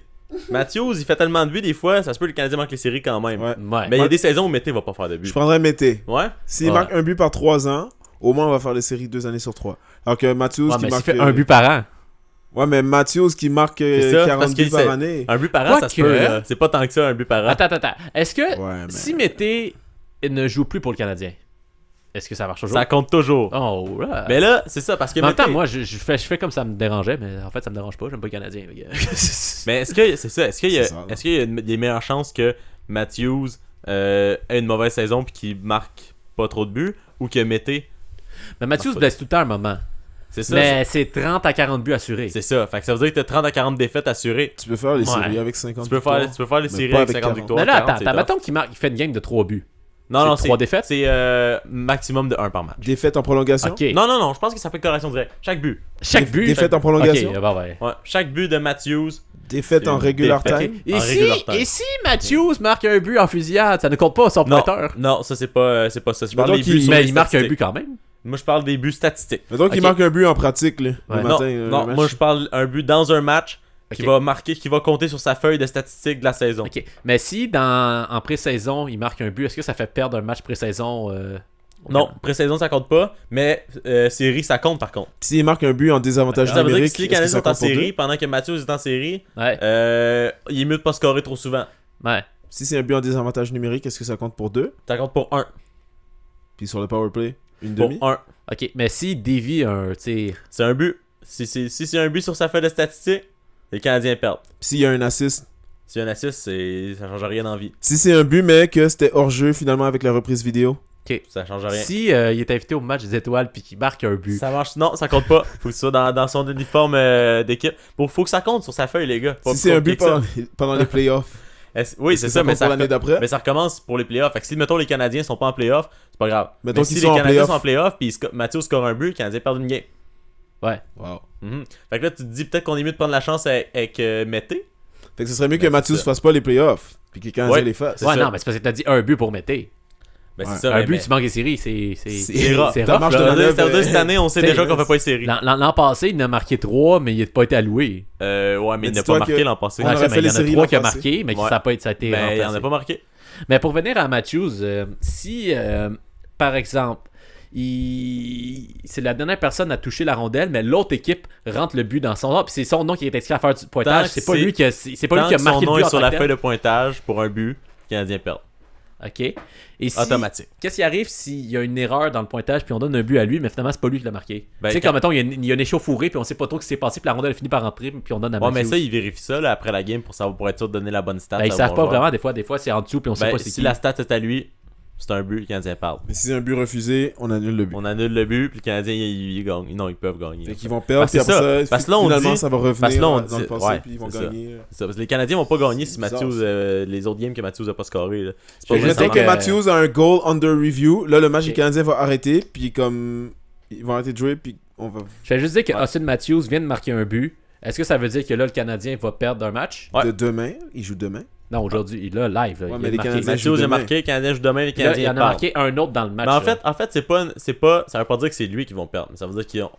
Matthews, il fait tellement de buts des fois, ça se peut que le Canadien manque les séries quand même. Ouais. Ouais. Mais il y a des saisons où Mété va pas faire de buts. Je prendrais Mété. Ouais? S'il Ouais. marque un but par 3 ans, au moins on va faire les séries 2 années sur 3. Alors que Matthews Ouais, qui mais s'il marque. fait un but par an. Ouais, mais Matthews qui marque C'est ça, 40 parce buts qu'il par sait- année. Un but par an, ça se Quoique- peut. Là. C'est pas tant que ça, un but par an. Attends. Est-ce que Ouais, mais. si Mété ne joue plus pour le Canadien, est-ce que ça marche toujours? Ça compte toujours. Oh là. Mais là, c'est ça, parce que En même temps, Mété- moi, je fais comme ça me dérangeait, mais en fait, ça me dérange pas. J'aime pas le Canadien. Mais est-ce que c'est ça? Est-ce qu'il y a, C'est ça. est-ce qu'il y a des meilleures chances que Matthews ait une mauvaise saison puis qu'il marque pas trop de buts ou que Mété. Mais Matthews blesse tout le temps à un moment. C'est ça. Mais c'est 30 à 40 buts assurés. C'est ça. Fait que ça veut dire que t'as 30 à 40 défaites assurées. Tu peux faire les Ouais. séries avec 50 Tu peux faire les Mais séries pas avec avec 50 40. victoires. Mais là, 40, c'est attends, tough. mettons qu'il fait une game de 3 buts. Non, c'est c'est 3 défaites? C'est maximum de 1 par match. Défaite en prolongation. Ok. Non, je pense que ça fait correction directe. Chaque but. Chaque but. Défaite en prolongation. Ok, bah ouais. Ouais. Chaque but de Matthews. Défaite en Une regular défaite. time. Et En si, regular time. et si Matthews marque un but en fusillade, ça ne compte pas son Non, pointeur. non, ça c'est pas ça. Je parle Mettons des qu'il- buts sur Mais les il marque un statistiques. but quand même. Moi je parle des buts statistiques. Mettons qu'il Ok. marque un but en pratique, là, Ouais. le Non, matin. non, le moi match. je parle un but dans un match qui Ok. va marquer, qui va compter sur sa feuille de statistiques de la saison. Ok. Mais si en pré-saison, il marque un but, est-ce que ça fait perdre un match pré-saison Non, pré-saison ça compte pas, mais série ça compte par contre. Puis s'il marque un but en désavantage Ça veut dire que numérique, si les est-ce que Canadiens ça sont en compte pour série deux? pendant que Matthews est en série, Ouais. il est mieux de pas scorer trop souvent. Ouais. Si c'est un but en désavantage numérique, est-ce que ça compte pour 2? Ça compte pour 1. Puis sur le powerplay, une Pour demi? 1. Ok. Mais si dévie un tir. C'est un but. Si c'est un but sur sa feuille de statistiques, les Canadiens perdent. Puis s'il y a un assist. Si un assist, ça change rien en vie. Si c'est un but, mais que c'était hors-jeu finalement avec la reprise vidéo. Ça change rien. Si il est invité au match des étoiles puis qu'il marque un but. Ça marche. Non, ça compte pas. Faut que ça soit dans son uniforme d'équipe. Faut que ça compte sur sa feuille, les gars. Pas Si c'est un but compliqué que ça. pendant les playoffs. Oui, est-ce c'est que ça, mais compte pour l'année d'après? mais ça recommence pour les playoffs. Fait que si, mettons, les Canadiens sont pas en playoffs, c'est pas grave. Mettons Mais qu'ils si sont les en Canadiens playoffs. sont en playoffs puis Mathieu score un but, les Canadiens perdent une game. Ouais. Wow. Mhm. Fait que là, tu te dis peut-être qu'on est mieux de prendre la chance avec Mété. Fait que ce serait mieux que Ben, Matthews c'est ça. fasse pas les playoffs. Puis que les Canadiens Ouais. les fassent. C'est Ouais, ça. non, mais c'est parce que t'as dit un but pour Mété. Ben, Ouais. c'est ça. Un mais- but, mais- tu manques les séries. C'est C'est rough. C'est Ta rough, marge là. de Ça veut dire- manœuvre, ça veut dire que cette année, on sait c'est- déjà qu'on fait pas les séries. L'an passé, il en a marqué 3, mais il n'a pas été alloué. Ouais, mais il n'a dis-toi pas marqué que l'an passé. on Ouais, aurait ça, fait mais il les y en a séries 3 l'an qui a passé. marqué, mais qui Ouais. ça n'a pas été Ben, il remplacé. en a pas marqué. Mais pour venir à Matthews, si, par exemple, c'est la dernière personne à toucher la rondelle, mais l'autre équipe rentre le but dans son nom, puis c'est son nom qui est inscrit à faire du Tant pointage, que c'est pas lui qui a, c'est pas Tant lui qui a que marqué son le nom but est en sur tant la que feuille tel. de pointage pour un but, les Canadiens perdent. OK. Et si, Automatique. qu'est-ce qui arrive s'il y a une erreur dans le pointage, puis on donne un but à lui, mais finalement, c'est pas lui qui l'a marqué? Ben, tu sais, quand- comme mettons, il y a une échauffourée, puis on sait pas trop ce qui s'est passé, puis la rondelle a fini par rentrer, puis on donne à Ouais, Matthews. mais ça, il vérifie ça là, après la game pour savoir, pour être sûr de donner la bonne stat. Ben, ils à savent bon pas joueur. vraiment, des fois c'est en dessous, puis on sait Ben, pas c'est si qui. la stat est à lui, c'est un but, les Canadiens perdent. Mais si c'est un but refusé, on annule le but. On annule le but, puis les Canadiens, ils gagnent. Non, ils peuvent gagner. Fait qu'ils vont perdre, Parce que puis après c'est ça, ça. Parce que là, on finalement, dit- ça va parce que revenir là, on dans le dit- passé, ouais, puis ils vont c'est ça. gagner. C'est ça, parce que les Canadiens vont pas gagner si C'est bizarre, Matthews, ça. les autres games que Matthews a pas scoré. là. C'est Je pas vais vrai, juste ça dire Mettons marche. que Matthews a un goal under review. Là, le match Ok. des Canadiens va arrêter, puis comme ils vont arrêter de jouer, puis on va Je vais juste dire que Ouais. Austin Matthews vient de marquer un but. Est-ce que ça veut dire que là, le Canadien va perdre un match? Ouais. de demain. Il joue demain. Non, aujourd'hui, il a live. Là, Ouais, il mais a les marqué. Canadiens- Matthews a demain. marqué, les Canadiens jouent demain, les Puis là, il Canadiens en a perdent. marqué un autre dans le match. Mais en là. fait, c'est pas. Ça veut pas dire que c'est lui qui vont perdre. Mais ça veut dire qu'ils ont.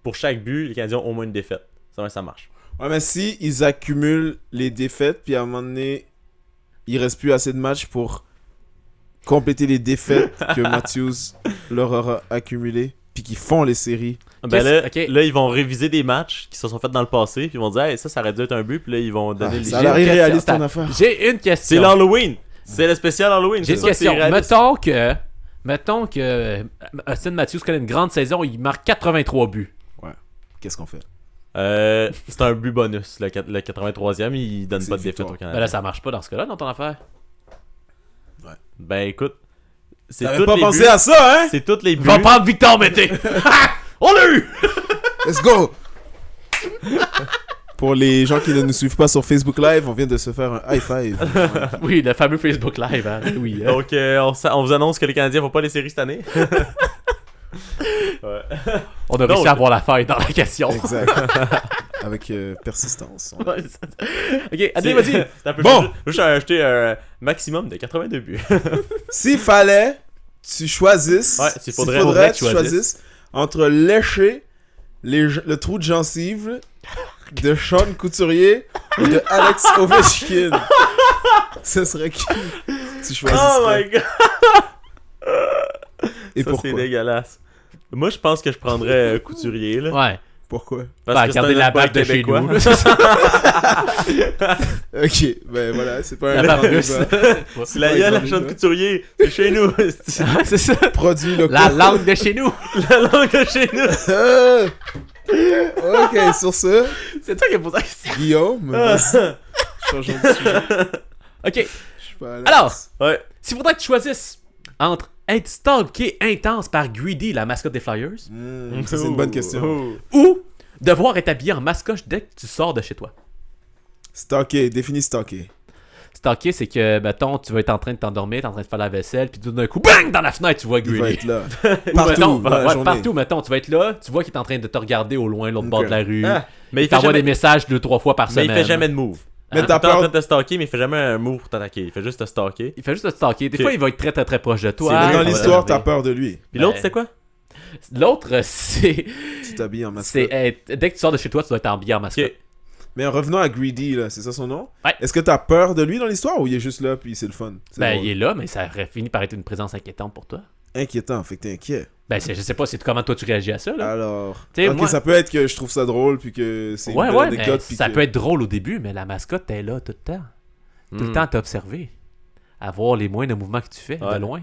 Pour chaque but, les Canadiens ont au moins une défaite. Ça marche. Ouais, mais si ils accumulent les défaites, puis à un moment donné, il reste plus assez de matchs pour compléter les défaites que Matthews leur aura accumulées, puis qu'ils font les séries. Ben là, Ok. là, ils vont réviser des matchs qui se sont faits dans le passé, puis ils vont dire, hey, ça aurait dû être un but, puis là, ils vont donner Ah, les ça a J'ai l'air une irréaliste question. ton affaire. J'ai une C'est question. l'Halloween. C'est le spécial Halloween. J'ai c'est une ça, c'est question. irréaliste. Mettons que Austin Matthews connaît une grande saison, il marque 83 buts. Qu'est-ce qu'on fait? C'est un but bonus. Le 83e, il donne C'est pas de une défaite victoire. au Ben Canada. là, ça marche pas dans ce cas-là, dans ton affaire. Ben écoute, c'est T'avais tous pas les pensé buts. à ça, hein? C'est tous les buts. Va prendre Victor Mété! On l'a eu! Let's go! Pour les gens qui ne nous suivent pas sur Facebook Live, on vient de se faire un high five. Oui, le fameux Facebook Live, hein. Oui. hein. Donc, on vous annonce que les Canadiens vont pas les séries cette année. Ouais. On a réussi Donc- à avoir la faille dans la question. Exact. Avec persistance. Ouais, ok, allez, vas-y. T'as un peu Bon. juste acheté un maximum de 82 buts. S'il fallait, tu choisisses. Ouais, s'il faudrait que tu choisir. choisisses entre lécher le trou de gencive de Sean Couturier ou de Alex Ovechkin? Ce serait qui tu choisirais? Oh my god! Et Ça, pourquoi? c'est dégueulasse. Moi, je pense que je prendrais Couturier, là. Ouais. Pourquoi? Parce que c'est regardez un la bac bague de chez québécois. nous. là, c'est ça. Ok, ben voilà, c'est pas un La grand bague russe. débat. C'est la gueule à Sean Couturier. C'est chez nous. C'est Ouais, c'est ça. Produit local. La langue de chez nous. la langue de chez nous. Ok, sur ce, C'est toi qui as posé la question. Guillaume, vas-y. Changeons de sujet. Ok. Je suis pas à l'aise. Alors, Ouais. s'il faudrait que tu choisisses entre être stalké intense par Greedy, la mascotte des Flyers, Ça, c'est une bonne question. ou devoir être habillé en mascotte dès que tu sors de chez toi. Stalker, définis stalker. Stalker, c'est que, mettons, tu vas être en train de t'endormir, t'es en train de faire la vaisselle, puis tout d'un coup, bang, dans la fenêtre, tu vois Il va Greedy. être là. Ou Partout, mettons, dans la ouais, journée. partout, mettons, tu vas être là, tu vois qu'il est en train de te regarder au loin, l'autre bord de la rue. Ah, mais il Il fait t'envoie jamais... des messages 2-3 fois par Mais semaine. il fait jamais de move. Mais T'es t'as en train peur... de te stalker, mais il fait jamais un move pour t'attaquer. Il fait juste te stalker. Il fait juste te stalker. Des Ok. fois, il va être très très très proche de toi. C'est vrai, Mais dans on va l'histoire, regarder. t'as peur de lui. Puis l'autre, Ben, c'était quoi? L'autre, c'est. Tu t'habilles en mascotte. c'est dès que tu sors de chez toi, tu dois être habillé en mascotte. Ok. Mais revenons à Greedy, là, c'est ça son nom? Ouais. Est-ce que t'as peur de lui dans l'histoire ou il est juste là puis c'est le fun? C'est Ben, drôle. il est là, mais ça aurait fini par être une présence inquiétante pour toi. Inquiétant, fait que t'es inquiet. Ben, je sais pas comment toi tu réagis à ça, là. Alors, T'sais, ok, moi- ça peut être que je trouve ça drôle puis que c'est Ouais, une ouais, belle mais anecdote. puis ça que- peut être drôle au début, mais la mascotte, t'es là tout le temps. Tout le temps à t'observer. À voir les moindres mouvements que tu fais Ouais. de loin.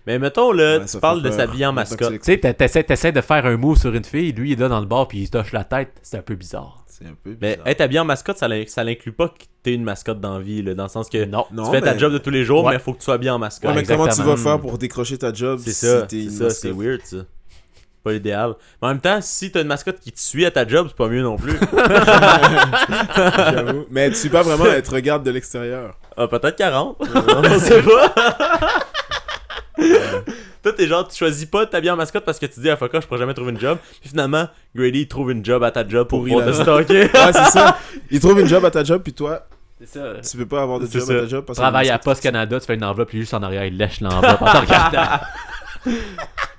Mais mettons, là, Ouais, ça tu parles fait de peur. s'habiller en Maintenant que mascotte. tu Tu sais, t'essaies de faire un move sur une fille, lui il est là dans le bar puis il se touche la tête. C'est un peu bizarre. C'est un peu Mais bizarre. être habillé en mascotte, ça l'inclut pas que t'es une mascotte dans la vie, là, dans le sens que Non. Non, tu fais ta mais- job de tous les jours, Ouais. mais il faut que tu sois habillé en mascotte. Ouais, mais comment tu exactement. vas faire pour décrocher ta job C'est si ça, t'es une c'est ça, c'est mascotte? weird ça. Pas l'idéal. Mais en même temps, si t'as une mascotte qui te suit à ta job, c'est pas mieux non plus. J'avoue. Mais tu sais pas vraiment, elle te regarde de l'extérieur. Ah, peut-être 40. On sait pas. Toi, t'es genre, tu choisis pas de t'habiller en mascotte parce que tu dis, ah fuck off, je pourrais jamais trouver une job. Puis finalement, Grady il trouve une job à ta job pour Pourri pouvoir te la- stalker. Ouais, c'est ça. Il trouve une job à ta job puis toi, C'est ça. tu peux pas avoir de C'est job ça. à ta job parce que Travaille à Post Canada, tu fais une enveloppe, puis juste en arrière, il lèche l'enveloppe en te regardant.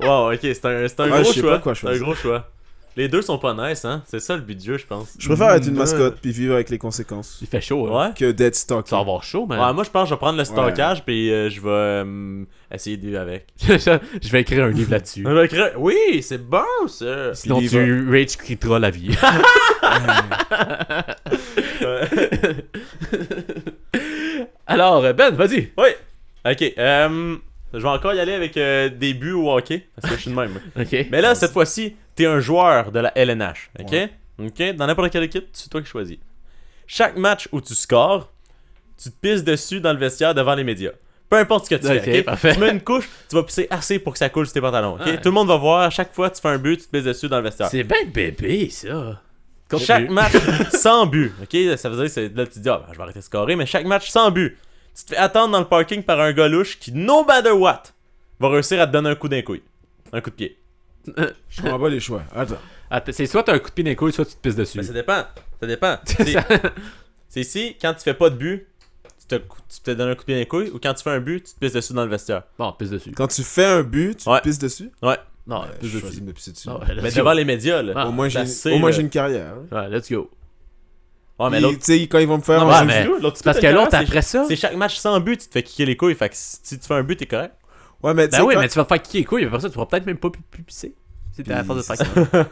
Wow, ok, c'est un Ouais, gros je sais choix. pas quoi C'est un choisir. gros choix. Les deux sont pas nice, hein. C'est ça le but du jeu, je pense. Je préfère être une mascotte puis vivre avec les conséquences Il fait chaud, hein. Ouais. que d'être Tu stalké. vas avoir chaud, man. Ouais, moi je pense que je vais prendre le stockage puis je vais essayer de vivre avec. Je vais écrire un livre là-dessus. Je vais écrire- Oui, c'est bon ça. Sinon, Puis tu rage quitteras la vie. Alors, Ben, vas-y. Oui. Ok. Je vais encore y aller avec des buts au hockey parce que je suis de même. Ok. Mais là, cette fois-ci, t'es un joueur de la LNH. Ok? Ouais. Ok? Dans n'importe quelle équipe, c'est toi qui choisis. Chaque match où tu scores, tu te pisses dessus dans le vestiaire devant les médias. Peu importe ce que tu Ok, fais. ok? parfait. Tu mets une couche, tu vas pisser assez pour que ça coule sur tes pantalons. Ok? Ouais. Tout le monde va voir, à chaque fois que tu fais un but, tu te pisses dessus dans le vestiaire. C'est bien bébé, ça. Chaque match sans but. Ok? Ça veut dire que là, tu te dis, ah, ben, je vais arrêter de scorer, mais chaque match sans but. Tu te fais attendre dans le parking par un gars louche qui, no matter what, va réussir à te donner un coup d'un couille. Un coup de pied. Je comprends pas les choix. Attends. Attends, c'est soit t'as un coup de pied dans les couilles, soit tu te pisses dessus. Mais ça dépend. Ça dépend. Ça- C'est si, quand tu fais pas de but, tu te donnes un coup de pied dans les couilles, ou quand tu fais un but, tu te pisses dessus dans le vestiaire. Bon, pisse dessus. Quand tu fais un but, tu Ouais. te pisses dessus? Ouais. Non, Je pisse choisis dessus. de me pisser dessus. Ah ouais, Mais let's devant go. les médias, là. Ah, Au moins, c'est j'ai assez, au moins, là. j'ai une carrière. Ouais, let's go. Ouais, mais Puis, l'autre. tu sais, quand ils vont me faire Non, un mais- jeu- c'est parce que l'autre, après ça. C'est chaque match sans but, tu te fais kicker les couilles. Fait que si tu fais un but, t'es correct. Ouais, mais tu Ben sais, oui, quand- mais tu vas te faire kicker les couilles, mais après ça, tu vas peut-être même pas plus pisser. C'était à la force de faire Puis, ça.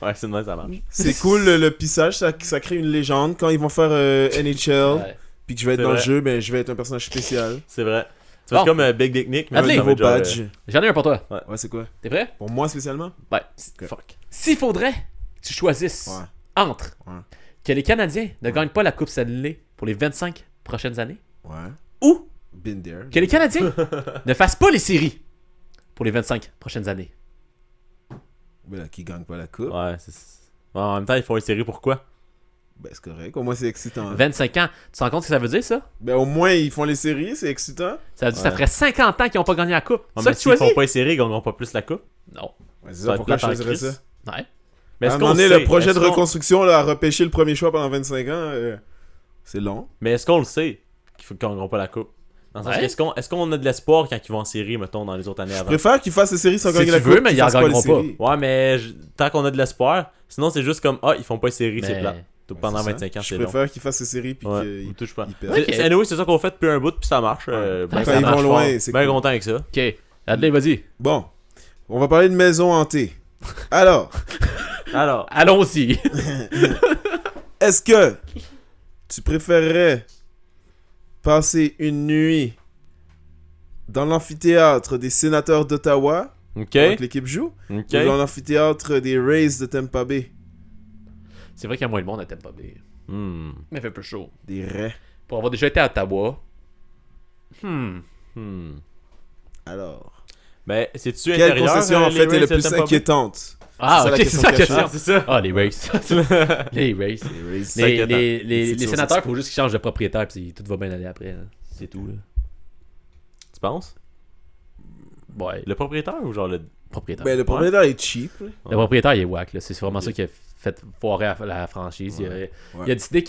Ouais, c'est nice, ça marche. c'est cool le pissage, ça crée une légende. Quand ils vont faire NHL, Ouais. puis que je vais être C'est dans le vrai. jeu, ben je vais être un personnage spécial. C'est vrai. Tu vas être Bon. comme Big Dick Nick, mais Adley, ça va Nouveau être genre, badge. J'en ai un pour toi. Ouais, c'est quoi? T'es prêt? Pour moi spécialement? Ouais. Fuck. S'il faudrait que tu choisisses Ouais. entre Ouais. que les Canadiens ne gagnent pas la Coupe Stanley pour les 25 prochaines années Ouais. ou Been there. que les Canadiens ne fassent pas les séries pour les 25 prochaines années. Mais là, qui gagne pas la coupe, Ouais, c'est. Ouais, en même temps, ils font une série pourquoi? ben c'est correct. Au moins, c'est excitant. 25 ans, tu te rends compte ce que ça veut dire, ça? Ben au moins, ils font les séries, c'est excitant. Ça veut dire que ça Ouais. ferait 50 ans qu'ils n'ont pas gagné la Coupe. Ouais, ça mais que tu s'ils font choisis? pas une série, ils gagneront pas plus la coupe. Non. Ouais, c'est Ça ça, va être pourquoi je plate en choisirais crise. ça? Ouais. Mais À est-ce un qu'on moment donné, sait? le projet de Est-ce qu'on- reconstruction, là, à repêcher le premier choix pendant 25 ans, c'est long. Mais est-ce qu'on le sait qu'ils ne gagneront pas la coupe? Dans le sens est-ce qu'on a de l'espoir quand ils vont en série, mettons, dans les autres années Je avant? préfère qu'ils fassent les séries sans Si gagner tu la veux, coupe. mais qu'ils ils en fassent pas les gagneront pas. séries. Ouais, mais tant qu'on a de l'espoir, sinon c'est juste comme, ils font pas les séries, c'est Mais- plat. Pendant C'est ça. 25 ans, Je c'est long. préfère qu'ils fassent les séries puis Ouais, qu'ils ou touche pas. ils perdent. Ok. Anyway, c'est ça qu'on fait depuis un bout, puis ça marche. Ouais, Quand ça ils marche vont fort. loin, c'est Bien cool. content avec ça. Ok. Adley, vas-y. Bon, on va parler de maison hantée. Alors, Alors, Allons-y. est-ce que tu préférerais passer une nuit dans l'amphithéâtre des sénateurs d'Ottawa, ok. avec l'équipe joue, Ok. ou dans l'amphithéâtre des Rays de Tampa Bay? C'est vrai qu'il y a moins de monde à Tampa Bay. Hmm. Mais il fait peu chaud. Des Rays. Pour avoir déjà été à Ottawa. Hmm. Alors, Ben, c'est-tu quelle intérieur? concession en les fait est Rays la de plus Tampa Bay? inquiétante? Ah, C'est ça, ok, la c'est ça la question question. C'est ça. Ah, les races. les races. Les Rays. C'est Les, inquiétant. les futurs sénateurs, il expos. faut juste qu'ils changent de propriétaire, puis tout va bien aller après. Hein. C'est tout, là. Tu penses? Ouais, Le propriétaire ou genre le. propriétaire. Ben, le propriétaire est cheap. là. Le propriétaire, il est whack, là. C'est vraiment ça qui a fait foirer la franchise. Il a décidé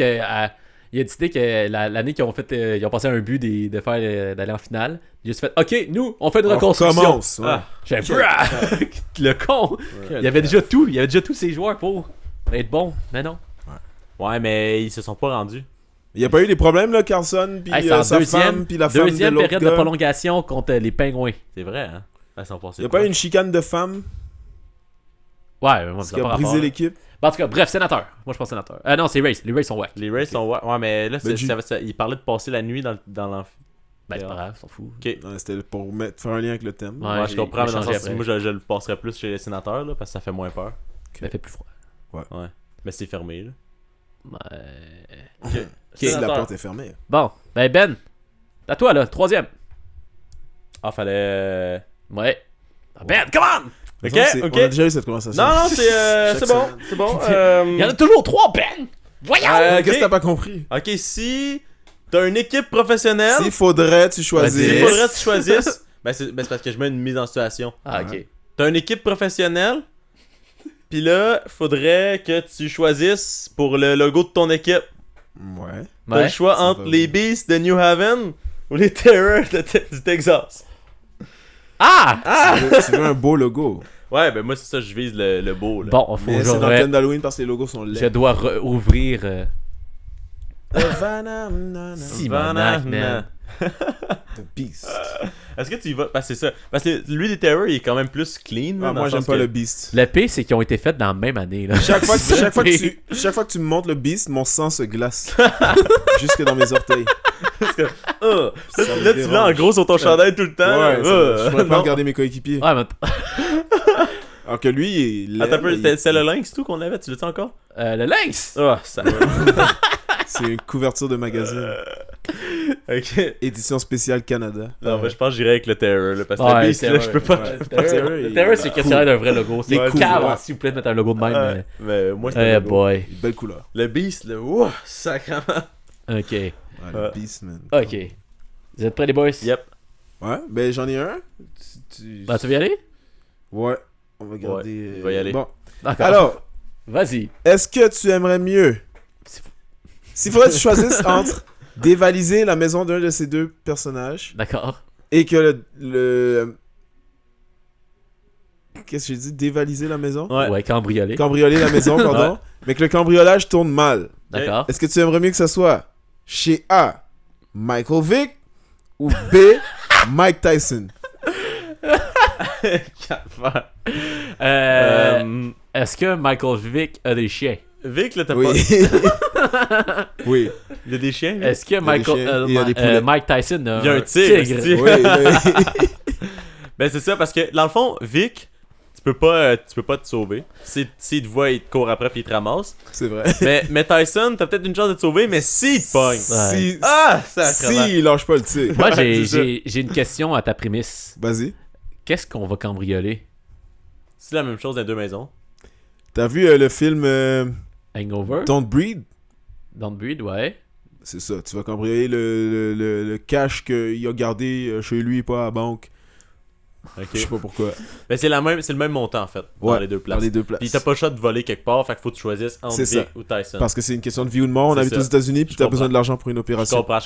que l'année qu'ils ont fait, ils ont passé un but de faire d'aller en finale. Il a juste fait, ok, nous, on fait une On reconstruction. recommence. Ouais. J'ai fait, le con. Il y avait déjà tout. Il y avait déjà tous ses joueurs pour être bon. Mais non. Ouais, mais ils se sont pas rendus. Il n'y a pas eu des problèmes, là, Carlson, puis Hey, c'est en sa femme, puis la femme de deuxième l'autre période de gars? prolongation contre les Pingouins. C'est vrai, hein? Ils sont passés. Il n'y a pas eu une chicane de femmes Ouais, moi, qui a brisé l'équipe? En tout cas, bref, sénateur. Moi, je pense sénateur. Non, c'est Race. Les Race sont whack. Les Rays sont. Ouais, mais là, Ben, ils parlaient de passer la nuit dans l'amphi. Ben, c'est pas grave, s'en fout. Ok. Non, c'était pour faire un lien avec le thème. Ouais, Ouais, je comprends, mais dans le changé sens, après. moi, je le passerais plus chez les sénateurs, là, parce que ça fait moins peur. Ça fait plus froid. Ouais. Mais c'est fermé, là. Ouais. Si la Sénateur. porte est fermée. Bon, Ben, à toi, là. Troisième. Ah, fallait. Ouais. Ah, Ben, come on! Ok, On ok. a déjà eu cette conversation. Non, non, c'est Chaque bon. semaine. C'est bon. Il y en a toujours trois, Ben! Voyons! Ok. Qu'est-ce que t'as pas compris? Ok, si t'as une équipe professionnelle, S'il faudrait, tu il choisir. faudrait que tu choisisses. C'est parce que je mets une mise en situation. Ah, ok. T'as une équipe professionnelle, pis là, faudrait que tu choisisses pour le logo de ton équipe. Ouais. T'as le choix ça entre va les Beasts de New Haven ou les Terrors du Texas. Ah! Tu veux un beau logo. Ouais, ben moi, c'est ça, je vise le beau, là. Bon, faut Mais que c'est dans le j'aurais- thème d'Halloween parce que les logos sont Je laids. dois ouvrir The Simonac, man. Beast. Est-ce que tu y vas? Parce que c'est ça. Parce que lui, les Terrors, il est quand même plus clean. là, Ah, dans moi, le j'aime sens pas que- le Beast. Le pire, c'est qu'ils ont été faits dans la même année. Là. Chaque fois que tu me montres le Beast, mon sang se glace. Jusque dans mes orteils. Ah! Ça me Là, tu l'as en dérange. gros sur ton chandail tout le temps. Ouais, là. je pourrais pas Non. regarder mes coéquipiers. Ouais, mais Alors que lui, il est Attends un peu, laid, c'est le lynx tout qu'on avait, tu l'as-tu encore? le lynx! Ah, ça. c'est une couverture de magazine. Ok. Édition spéciale Canada. Non, moi je pense que j'irais avec le Terror, là, parce que Ouais, le Beast, là, Terror, je peux pas. ouais. Le Terror, c'est question d'un vrai logo. C'est Ouais, cool. cool, ouais. S'il vous plaît, de mettre un logo de même. Mais moi, Eh c'est le logo. boy. Belle couleur. Le Beast, là, ouah, sacrément. Ok. Ouais, le Ouais. Beast, man. Ok. Vous êtes prêts, les boys? Yep. Ouais, ben j'en ai un. Ben, tu veux y aller? Ouais, on va garder. Ouais, il va y aller. Bon, D'accord. alors, Vas-y. est-ce que tu aimerais mieux s'il faudrait que tu choisisses entre dévaliser la maison d'un de ces deux personnages D'accord. et que le... Qu'est-ce que j'ai dit? Dévaliser la maison? Ouais. Ouais, cambrioler. Cambrioler la maison, pardon. Mais que le cambriolage tourne mal. D'accord. Est-ce que tu aimerais mieux que ce soit chez A, Michael Vick ou B, Mike Tyson? Calvaire. Est-ce que Michael Vick a des chiens? Vic, là, t'as Oui. pas. Oui. Il y a des chiens, lui? Est-ce que des chiens, il y a des poulets. Mike Tyson a Il y a un un tigre, tigre? esti. Oui, oui. Ben, c'est ça, parce que dans le fond, Vic, tu peux pas te sauver. S'il te voit, il te court après puis il te ramasse. C'est vrai. Mais Tyson, t'as peut-être une chance de te sauver, mais s'il te pogne. Si, Ah, sacrément. si il lâche pas le tir. Moi, Ouais, c'est ça. j'ai une question à ta prémisse. Vas-y. Qu'est-ce qu'on va cambrioler? C'est la même chose dans les deux maisons. T'as vu le film Hangover? Don't Breed? Don't Breed, ouais. C'est ça. Tu vas cambrioler le cash qu'il a gardé chez lui, pas à la banque. Ok. Je sais pas pourquoi. Mais c'est le même montant en fait, dans Ouais, les deux places. Dans les deux places. Puis t'as pas le choix de voler quelque part, fait qu'il faut que tu choisisses entre C'est ça. Vic ou Tyson. Parce que c'est une question de vie ou de mort. On C'est habite ça. aux États-Unis, puis Je t'as comprends. besoin de l'argent pour une Je opération. comprends.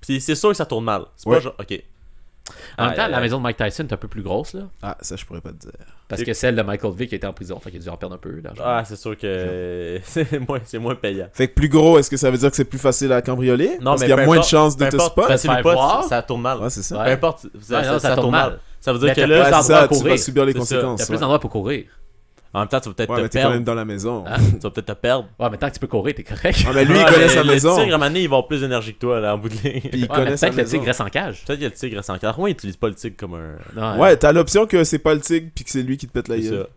Puis c'est sûr que ça tourne mal. C'est Ouais. pas genre. Ok. En même temps, la maison de Mike Tyson est un peu plus grosse, là. Ah, ça, je pourrais pas te dire. Parce que celle de Michael Vick était en prison. Fait qu'il a dû en perdre un peu d'argent. Ah, c'est sûr que c'est moins payant. Fait que plus gros, est-ce que ça veut dire que c'est plus facile à cambrioler? Non, Parce mais qu'il y a peu moins de importe- chances de peu te importe, spot? facile ou Faire pas, voir. ça tourne mal. Ouais, c'est ça. Ouais. Peu importe, non, ça tourne mal. Ça veut dire Mais que t'as là, plus Ouais, c'est d'endroits à ça, tu vas courir. subir les C'est ça. conséquences. Il y a plus ouais. d'endroits pour courir. en même temps, tu vas peut-être Ouais, mais te t'es quand même perdre. dans la maison. Hein? Tu vas peut-être te perdre. Ouais, mais tant que tu peux courir, t'es correct. Ah, mais lui, il Ouais, connaît mais sa maison. Le tigre, à un moment donné, il va avoir plus d'énergie que toi, là, en bout de ligne. Puis il Ouais, mais connaît sa peut-être le maison. tigre reste en cage. Peut-être qu'il y a le tigre sans cadre. Moi, il utilise pas le tigre comme un. Ouais, t'as l'option que c'est pas le tigre, puis que c'est lui qui te pète la C'est gueule.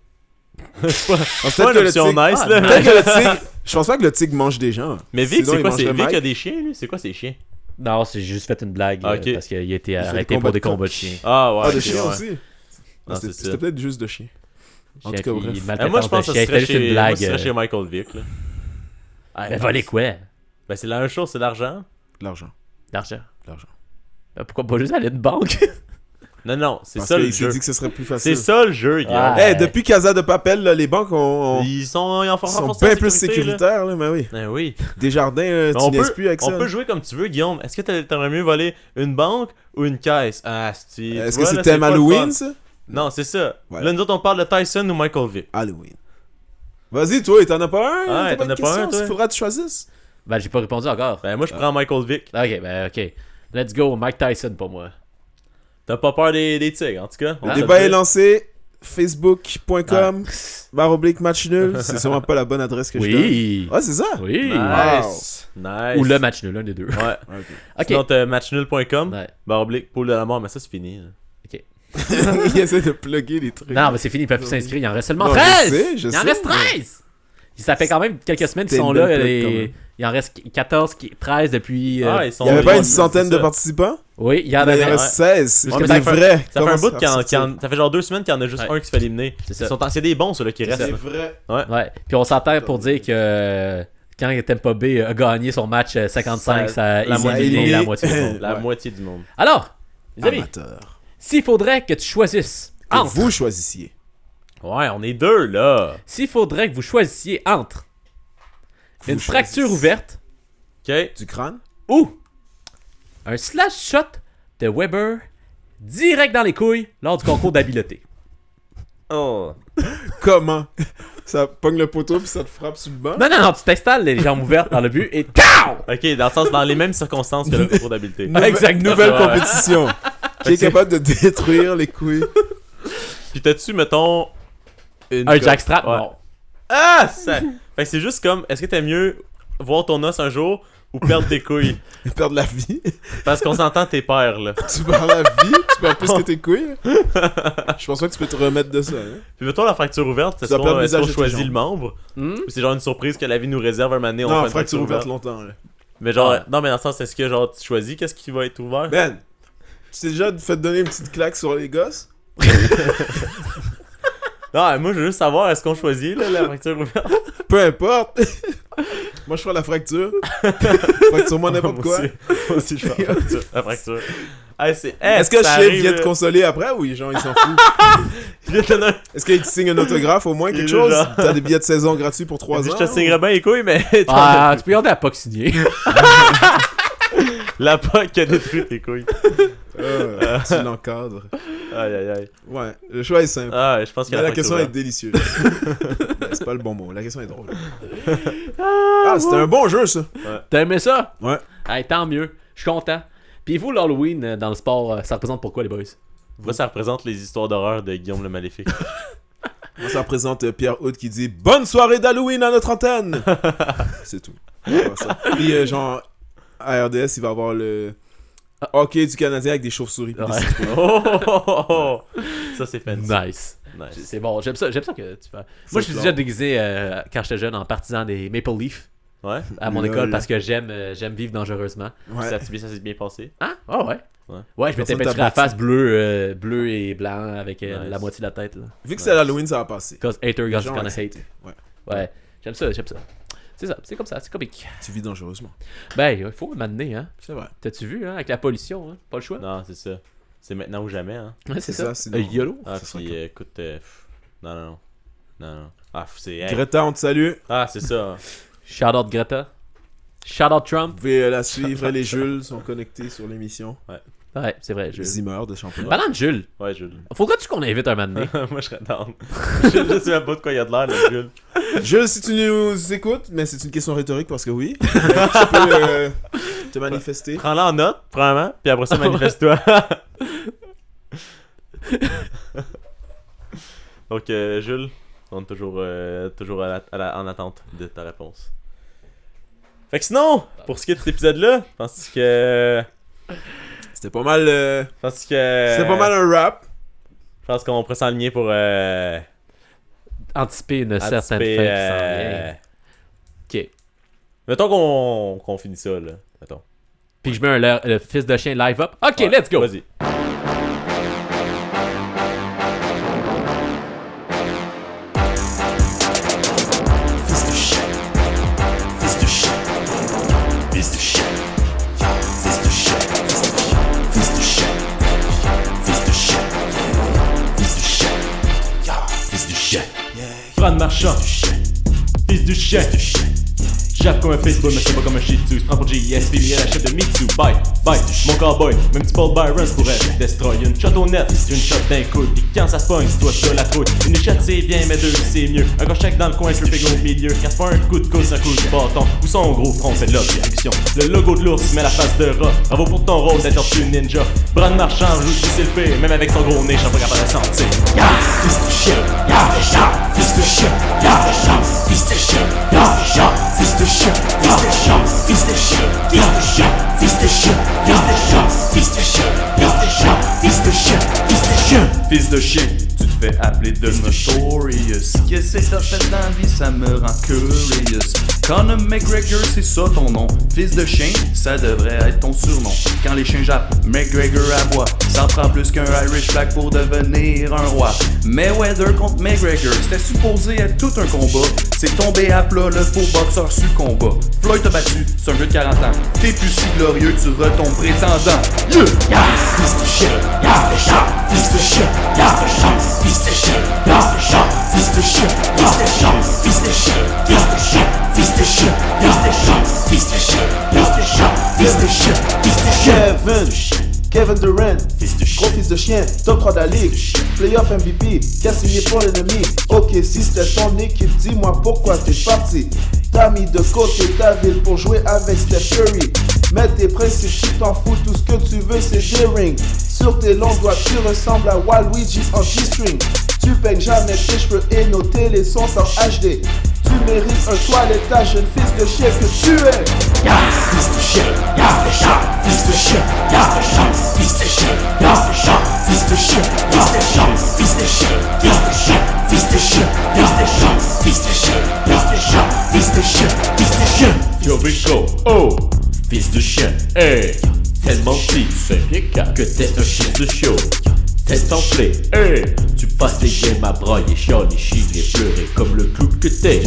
ça. C'est pas, Ah, c'est pas une option nice, Ah, là. Peut-être que le tigre. Je pense pas que le tigre mange des gens. Mais Vic, Sinon, c'est il quoi? mangerait C'est Vic Mike. a des chiens, lui? C'est quoi ses chiens? Non, c'est juste fait une blague Ah, ok. parce qu'il a été fait arrêté des pour des combats de combats de chiens. Ah, ouais. Ah, de ok, chiens ouais. aussi. Non, Ah, c'est C'était ça. peut-être juste de chiens. En Chien tout cas, qui- bref. maltraitance Moi, je pense de que chien. ça serait C'était juste une chez, moi, blague. ça serait chez Michael Vick, là. Mais voler quoi? Ben, c'est la même chose, c'est l'argent. L'argent. L'argent. L'argent. Pourquoi pas juste aller à une banque? Non, c'est Parce ça le qu'il s'est jeu. dit que ce serait plus C'est facile. ça le jeu, Guillaume. Ouais. Depuis Casa de Papel, là, les banques Ils sont en sont force bien plus sécuritaires, là, mais oui. Ben oui. Desjardins, Mais tu on niaises peut, plus avec ça. on peut jouer comme tu veux, Guillaume. Est-ce que t'aimerais mieux voler une banque ou une caisse? Ah, tu Est-ce que vois, c'est là, thème pas le Halloween, fun. ça? Non, c'est ça. Ouais. Là, nous autres, on parle de Tyson ou Michael Vick. Halloween. Vas-y, toi, t'en as pas un? Ouais, T'as t'en as de pas un, question? toi? Il faudra que tu choisisses. Ben, j'ai pas répondu encore. Ben, moi, je prends Michael Vick. Ok, ben, ok. Let's go, Mike Tyson pour moi. T'as pas peur des tigres, en tout cas. On Le va débat se est dire. lancé. Facebook.com /match nul. C'est sûrement pas la bonne adresse que je donne. Oui. Ah, c'est ça? Oui. Nice. Nice. Ou le match nul, l'un des deux. Ouais. Ok. Sinon, t'as matchnul.com. Ouais. Poule de la mort, mais ça, c'est fini. là. Il essaie de plugger les trucs. Non, mais c'est fini, ils peuvent plus s'inscrire. Il en reste seulement Non, 13! je Il en sais, reste mais- 13! Ça fait quand même quelques semaines qu'ils C'était sont une là. belle plug, et quand même. Il en reste 14, 13 depuis. Ah, ils sont. Il y avait ils pas ont- une centaine c'est de ça. participants? Oui, il y en Il y en avait. reste 16. Ouais, Mais mais c'est ça fait- vrai. Ça fait un Comment bout ça qu'il y en- ressortir? ça fait genre 2 semaines qu'il y en a juste Ouais. un qui se fait éliminer. C'est ça. C'est des bons, ceux-là, qui restent. C'est là. vrai. Ouais. Puis on s'entend pour dire que quand Tampa Bay a gagné son match 55, ça a la moitié éliminé du la monde. moitié du monde. La Ouais. moitié du monde. Alors, les amis, Amateur. s'il faudrait que tu choisisses Que entre. vous choisissiez. Ouais, on est deux, là. S'il faudrait que vous choisissiez entre Vous une fracture choisissez. ouverte Ok. Du crâne? ou un slash shot de Weber direct dans les couilles lors du concours d'habileté. Oh. Comment? Ça pogne le poteau puis ça te frappe sur le banc? Non, tu t'installes les jambes ouvertes dans le but et TAO! Ok, dans le sens, dans les mêmes circonstances que le concours d'habileté. Exactement. Nouvelle Ouais. compétition. Qui est capable de détruire les couilles. Puis t'as-tu, mettons. Un jackstrap? Ouais. Non. Ah! Ça... Fait que c'est juste comme, est-ce que t'aimes mieux voir ton os un jour ou perdre tes couilles? Et perdre la vie. Parce qu'on s'entend tes pères, là. Tu perds la vie, tu perds plus que tes couilles. Je pense pas que tu peux te remettre de ça. Hein? Puis mettons la fracture ouverte, Tu dois perdre est-ce qu'on l'usage de tes choisit jambes. le membre? Hmm? Ou c'est genre une surprise que la vie nous réserve un moment donné, on Non, fait une fracture ouverte longtemps. Là. Mais genre, Ouais. non mais dans le sens, est-ce que genre tu choisis qu'est-ce qui va être ouvert? Ben, tu t'es déjà fait donner une petite claque sur les gosses? Non, moi je veux juste savoir, est-ce qu'on choisit là, la fracture ouverte? Peu importe. Moi, je ferai la fracture. Fracture-moi n'importe quoi. Moi aussi je fais la fracture. Hey, Est-ce que ça Chef arrive, vient te là. consoler après ou genre il s'en fout? Je vais te donner un- Est-ce qu'il te signe un autographe au moins, Il quelque est chose? genre- T'as des billets de saison gratuits pour 3 Je ans? te signerais bien les couilles, mais Ah, tu peux garder la POC signée. la POC qui a détruit tes couilles. Tu l'encadres. Aïe aïe aïe. Ouais, le choix est simple. Ah, je pense que Mais la fracture question est ouverte. délicieuse. Ben, c'est pas le bon mot, la question est drôle. Ah, c'était un bon jeu ça. T'as aimé ça? Ouais. Hey, tant mieux. Je suis content. Puis vous, l'Halloween dans le sport, ça représente pourquoi les boys? Moi, ça représente les histoires d'horreur de Guillaume le Maléfique. Moi, ça représente Pierre Houd qui dit bonne soirée d'Halloween à notre antenne. C'est tout. Ouais, ça. Puis genre à RDS, il va avoir le hockey du Canadien avec des chauves-souris. puis des Ouais. citrouilles. Oh, oh, oh, oh. Ça c'est fancy. Nice. Nice. C'est bon, j'aime ça que tu fais. Moi, je suis clair. déjà déguisé quand j'étais jeune en partisan des Maple Leafs Ouais. à mon Lol. école parce que j'aime vivre dangereusement. Ouais. Ça s'est bien passé. Ah, ah ouais. Ouais. Ouais, je m'étais Personne t'a peinturé la battu. face bleu et blanc avec Nice. la moitié de la tête. Là. Vu que c'est l'Halloween, ça va passer. Cause hater Les gonna gens ont hate. accepté. Ouais. Ouais, j'aime ça. C'est ça, c'est comme ça, c'est comique. Tu vis dangereusement. Ben, il faut m'amener, hein. C'est vrai. T'as-tu vu, hein, avec la pollution, hein? Pas le choix. Non, c'est ça. C'est maintenant ou jamais, hein. Ouais, c'est ça. c'est YOLO. Ah, C'est puis ça, écoute, non. Ah, c'est... hey. Greta, on te salue. Ah, c'est ça. Shout out Greta. Shout out Trump. Vous pouvez la suivre. Les Jules sont connectés sur l'émission. Ouais, c'est vrai, Jules. Zimmer de championnat. Parlant de Jules, Ouais, Jules. faudrait-tu qu'on invite un moment donné? Moi, je serais down. Je sais même pas de quoi il y a de l'air, là, Jules. Jules, si tu nous écoutes, mais c'est une question rhétorique parce que oui, tu peux te manifester. Prends-la en note, premièrement, puis après ça, manifeste-toi. Donc, Jules, on est toujours en attente de ta réponse. Fait que sinon, pour ce qui est de cet épisode-là, je pense que... C'était pas mal. C'était pas mal un rap. Je pense qu'on pourrait s'enligner pour Anticiper une certaine fin qui s'en vient. Ok. Mettons qu'on finit ça, là. Mettons. Puis je mets le fils de chien live up. Ok, Ouais, let's go! Vas-y. Brad Marchand, fils du chien. Jappe comme un Facebook, mais c'est pas comme un shih tzu. Prends pour JS, fini à la chef de Mitsu. Bye, mon cowboy, même petit Paul Byron pourrait destroy une shot au net, une shot d'un coup. Pis quand ça se pogne, c'est toi qui as la faute. Une shot c'est bien, mais deux c'est mieux. Un gars check dans le coin, tripping au milieu. Quand c'est pas un coup de coude, c'est un coup de bâton. Ou son gros front fait de l'objection. Le logo de l'ours met la face de rat. Bravo pour ton rôle d'être tortue ninja. Brad Marchand joue du CLP, même avec son gros nez, j'en pas capable de sentir. Fils de chien, fils de chien, fils de chien, fils de chien, fils de chien, fils de chien, fils de chien, fils de chien, fils de chien, fils de chien, fils de chien, fils de chien. Tu te fais appeler de Notorious. Qu'est-ce que ça fait dans la vie, ça me rend curious. Conor McGregor, c'est ça ton nom. Fils de chien, ça devrait être ton surnom. Quand les chiens jappent, McGregor aboie. Ça prend plus qu'un Irish flag pour devenir un roi. Mayweather contre McGregor, c'était supposé être tout un combat. C'est tombé à plat, le faux boxeur combat. Floyd t'a battu, c'est un vieux de 40 ans. T'es plus si glorieux, tu retombes prétendant. Yeah! Fils de chien, fils de chien, fils de chien, fils de chien, fils de chien, fils de chien, fils de chien, fils de chien, fils de chien, fils de chien, fils de chien, Kevin Durant, gros fils de chien, top 3 de la ligue, playoff MVP, qui a signé pour l'ennemi. Ok, si c'était ton équipe, dis-moi pourquoi t'es parti. T'as mis de côté ta ville pour jouer avec Steph Curry. Mais tes principes, tu t'en fous, tout ce que tu veux c'est des rings. Sur tes longs doigts, tu ressembles à Waluigi en G-string. Tu peignes jamais tes cheveux et nos télés sont en HD. Tu mérites un toilettage, jeune fils de chien que tu es. Fils de chien, fils de chien, fils de chien, fils de chien, fils de chien, fils de chien, fils de chien, fils de chien, fils de chien, fils de chien, fils de chien, fils de chien. Yo Rico, oh, fils de chien, hey, tellement petit, c'est que t'es un fils de chiot. T'es enflé, hey, tu passes tes games à broyer, chialer, chigner, pleurer comme le clou que t'es.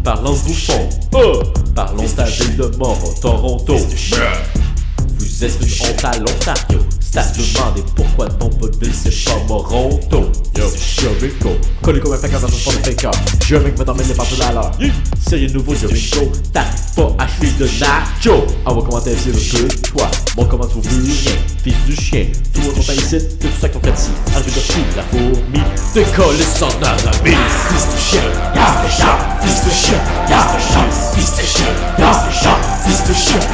Parlons de bouffon, oh, parlons de ta ville de mort au Toronto. Vous êtes une honte à l'Ontario. Ça se demandait pourquoi ton pot de ville c'est pas Moronto. Yo Rico, collé comme un faker dans ton fond de faker. Je mec va t'emmener partout à l'heure. Sérieux nouveau Rico, t'arrives pas à acheter de nacho. Envoie commentaire sur le peu de toi. Bon comment tu veux rien, fils du chien. Tout le monde content ici, que tout ça qu'on fait ici. Arrive de fou, la fourmi, décolle sans arabie. Fils de chien, fils de chien, fils de chien, fils de chien, fils de chien, fils de chien,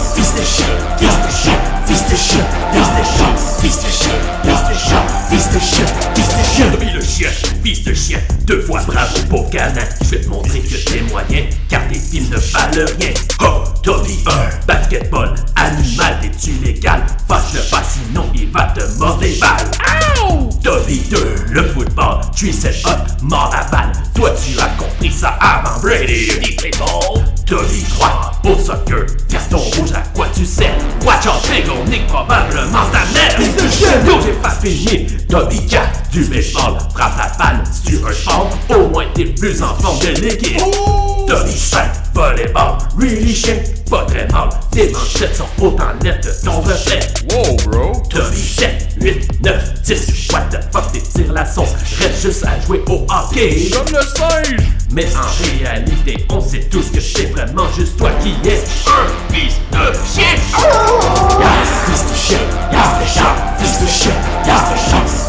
fils de chien, fils de chien, fils de chien, fils de chien, fils de chien, fils de chien, fils de chien. Toby le chien, fils de chien, 2 fois bravo pour canin. Je vais te montrer que t'es moyen, car tes films ne valent rien. Oh, Toby 1, basketball, animal, t'es-tu légal? Fâche le pas, sinon il va te mordre les balles. Toby 2, le football, tu set up, mort à balle. Toi tu as compris ça avant Brady. Toby 3, au soccer, Gaston rouge, à quoi tu sers? Watch out, big, on nique probablement ta mère. Fils de chien, yo j'ai pas fini. Toby 4, du baseball, frappe la balle, si tu un sport, au moins t'es plus en forme de l'équipe. Tommy 5, volleyball, really shake, pas très mal. Tes manchettes sont autant nettes que ton reflet. Wow, bro. Tommy 7, 8, 9, 10, what the fuck, t'étires la sauce. Reste juste à jouer au hockey. Comme le singe. Mais en réalité, on sait tous que c'est vraiment juste toi qui es un fils de chien. Fils de chien, fils de chien, fils de chien, fils de chien.